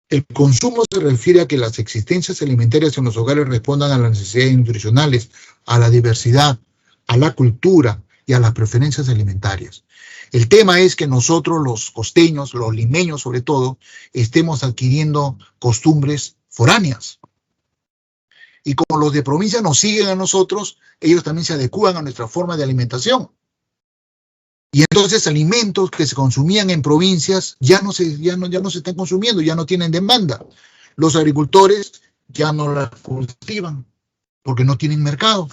El consumo se refiere a que las existencias alimentarias en los hogares respondan a las necesidades nutricionales, a la diversidad, a la cultura y a las preferencias alimentarias. El tema es que nosotros, los costeños, los limeños sobre todo, estemos adquiriendo costumbres foráneas. Y como los de provincia nos siguen a nosotros, ellos también se adecúan a nuestra forma de alimentación. Y entonces alimentos que se consumían en provincias ya no se están consumiendo, ya no tienen demanda. Los agricultores ya no las cultivan porque no tienen mercado.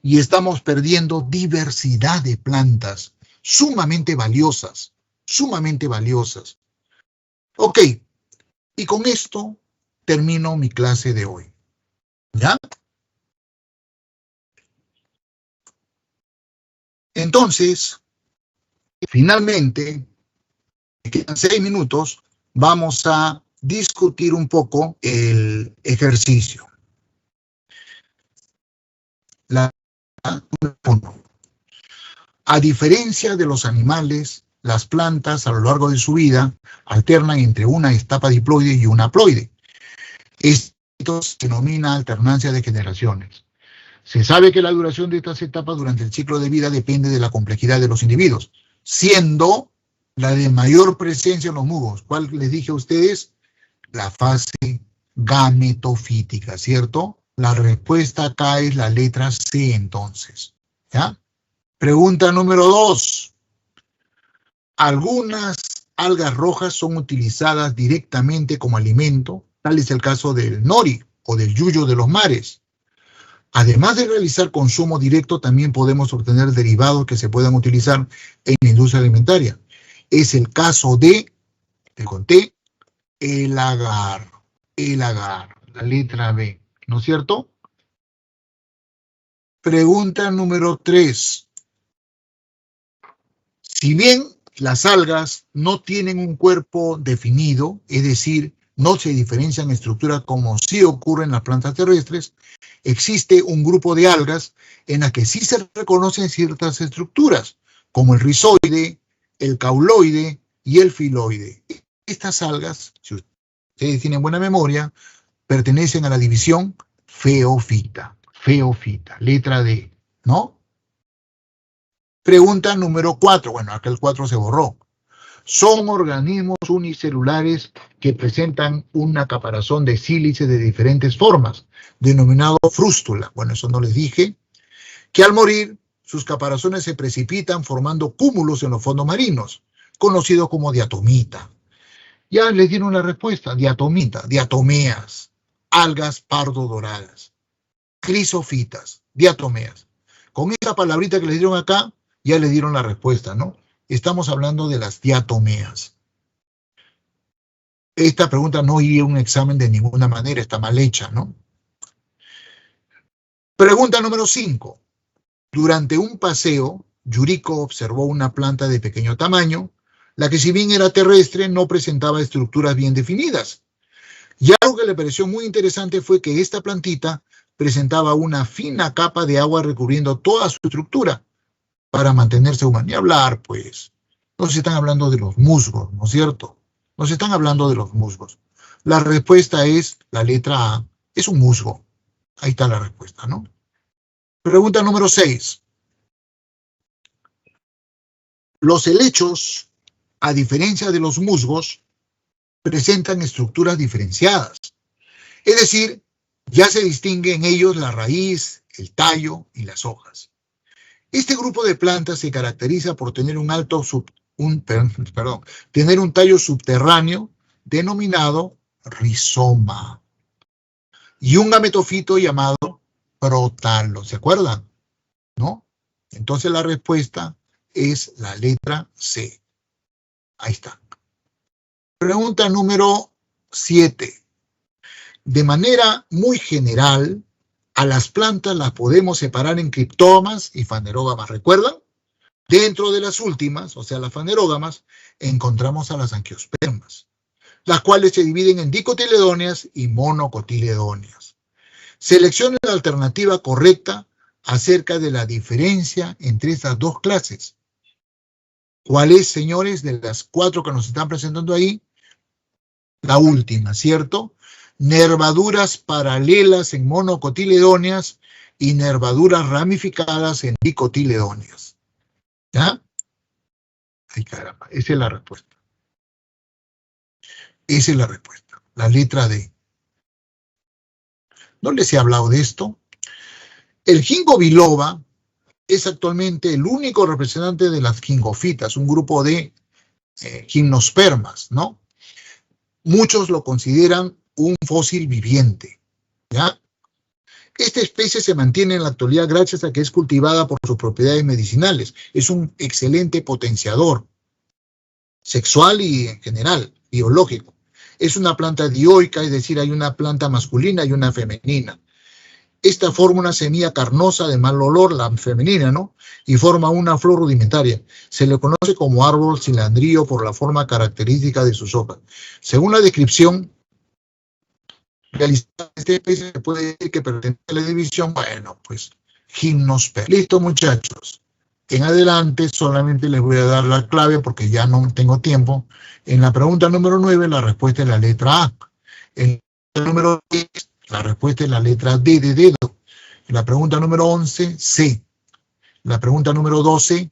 Y estamos perdiendo diversidad de plantas sumamente valiosas, sumamente valiosas. Ok, y con esto termino mi clase de hoy. ¿Ya? Entonces, finalmente, me quedan 6 minutos, vamos a discutir un poco el ejercicio. A diferencia de los animales, las plantas a lo largo de su vida alternan entre una etapa diploide y una haploide. Esto se denomina alternancia de generaciones. Se sabe que la duración de estas etapas durante el ciclo de vida depende de la complejidad de los individuos, siendo la de mayor presencia en los musgos. ¿Cuál les dije a ustedes? La fase gametofítica, ¿cierto? La respuesta acá es la letra C, entonces. ¿Ya? Pregunta número 2. Algunas algas rojas son utilizadas directamente como alimento, tal es el caso del nori o del yuyo de los mares. Además de realizar consumo directo, también podemos obtener derivados que se puedan utilizar en la industria alimentaria. Es el caso de, te conté, el agar, la letra B, ¿no es cierto? Pregunta número 3. Si bien las algas no tienen un cuerpo definido, es decir, no se diferencian en estructura como sí ocurre en las plantas terrestres, existe un grupo de algas en las que sí se reconocen ciertas estructuras, como el rizoide, el cauloide y el filoide. Estas algas, si ustedes tienen buena memoria, pertenecen a la división feofita, letra D, ¿no? Pregunta número 4. Bueno, acá el 4 se borró. Son organismos unicelulares que presentan una caparazón de sílice de diferentes formas, denominado frústula. Bueno, eso no les dije. Que al morir, sus caparazones se precipitan formando cúmulos en los fondos marinos, conocidos como diatomita. Ya les dieron la respuesta. Diatomita, diatomeas, algas pardo-doradas, crisofitas, diatomeas. Con esa palabrita que les dieron acá, ya les dieron la respuesta, ¿no? Estamos hablando de las diatomeas. Esta pregunta no iría a un examen de ninguna manera, está mal hecha, ¿no? Pregunta número 5. Durante un paseo, Yuriko observó una planta de pequeño tamaño, la que si bien era terrestre, no presentaba estructuras bien definidas. Y algo que le pareció muy interesante fue que esta plantita presentaba una fina capa de agua recubriendo toda su estructura para mantenerse humana. Ni hablar, pues. No se están hablando de los musgos, ¿no es cierto? No se están hablando de los musgos. La respuesta es la letra A. Es un musgo. Ahí está la respuesta, ¿no? Pregunta número 6. Los helechos, a diferencia de los musgos, presentan estructuras diferenciadas. Es decir, ya se distingue en ellos la raíz, el tallo y las hojas. Este grupo de plantas se caracteriza por tener un tallo subterráneo denominado rizoma y un gametofito llamado prótalo. ¿Se acuerdan? ¿No? Entonces la respuesta es la letra C. Ahí está. Pregunta número 7. De manera muy general, a las plantas las podemos separar en criptógamas y fanerógamas. ¿Recuerdan? Dentro de las últimas, o sea, las fanerógamas, encontramos a las angiospermas, las cuales se dividen en dicotiledóneas y monocotiledóneas. Seleccione la alternativa correcta acerca de la diferencia entre estas dos clases. ¿Cuál es, señores, de las 4 que nos están presentando ahí? La última, ¿cierto? Nervaduras paralelas en monocotiledóneas y nervaduras ramificadas en dicotiledóneas. ¿Ya? Ay, caramba, esa es la respuesta. Esa es la respuesta, la letra D. ¿No les he hablado de esto? El ginkgo biloba es actualmente el único representante de las gingofitas, un grupo de gimnospermas, ¿no? Muchos lo consideran un fósil viviente, ¿ya? Esta especie se mantiene en la actualidad gracias a que es cultivada por sus propiedades medicinales. Es un excelente potenciador sexual y en general, biológico. Es una planta dioica, es decir, hay una planta masculina y una femenina. Esta forma una semilla carnosa de mal olor, la femenina, ¿no? Y forma una flor rudimentaria. Se le conoce como árbol cilandrío por la forma característica de sus hojas. Según la descripción realizada de esta especie, se puede decir que pertenece a la división, bueno, pues, gimnosperma. Listo, muchachos. En adelante solamente les voy a dar la clave porque ya no tengo tiempo. En la pregunta número 9, la respuesta es la letra A. En el número 10, la respuesta es la letra D de dedo. La pregunta número 11, C. La pregunta número 12,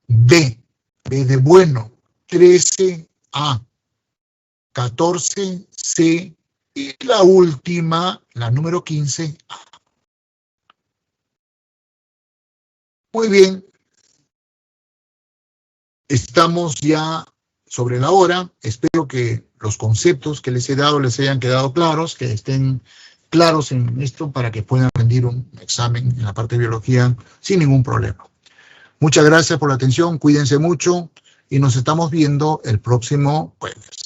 B. B de bueno. 13, A. 14, C. Y la última, la número 15, A. Muy bien. Estamos ya sobre la hora. Espero que los conceptos que les he dado les hayan quedado claros, que estén claros en esto para que puedan rendir un examen en la parte de biología sin ningún problema. Muchas gracias por la atención, cuídense mucho y nos estamos viendo el próximo jueves.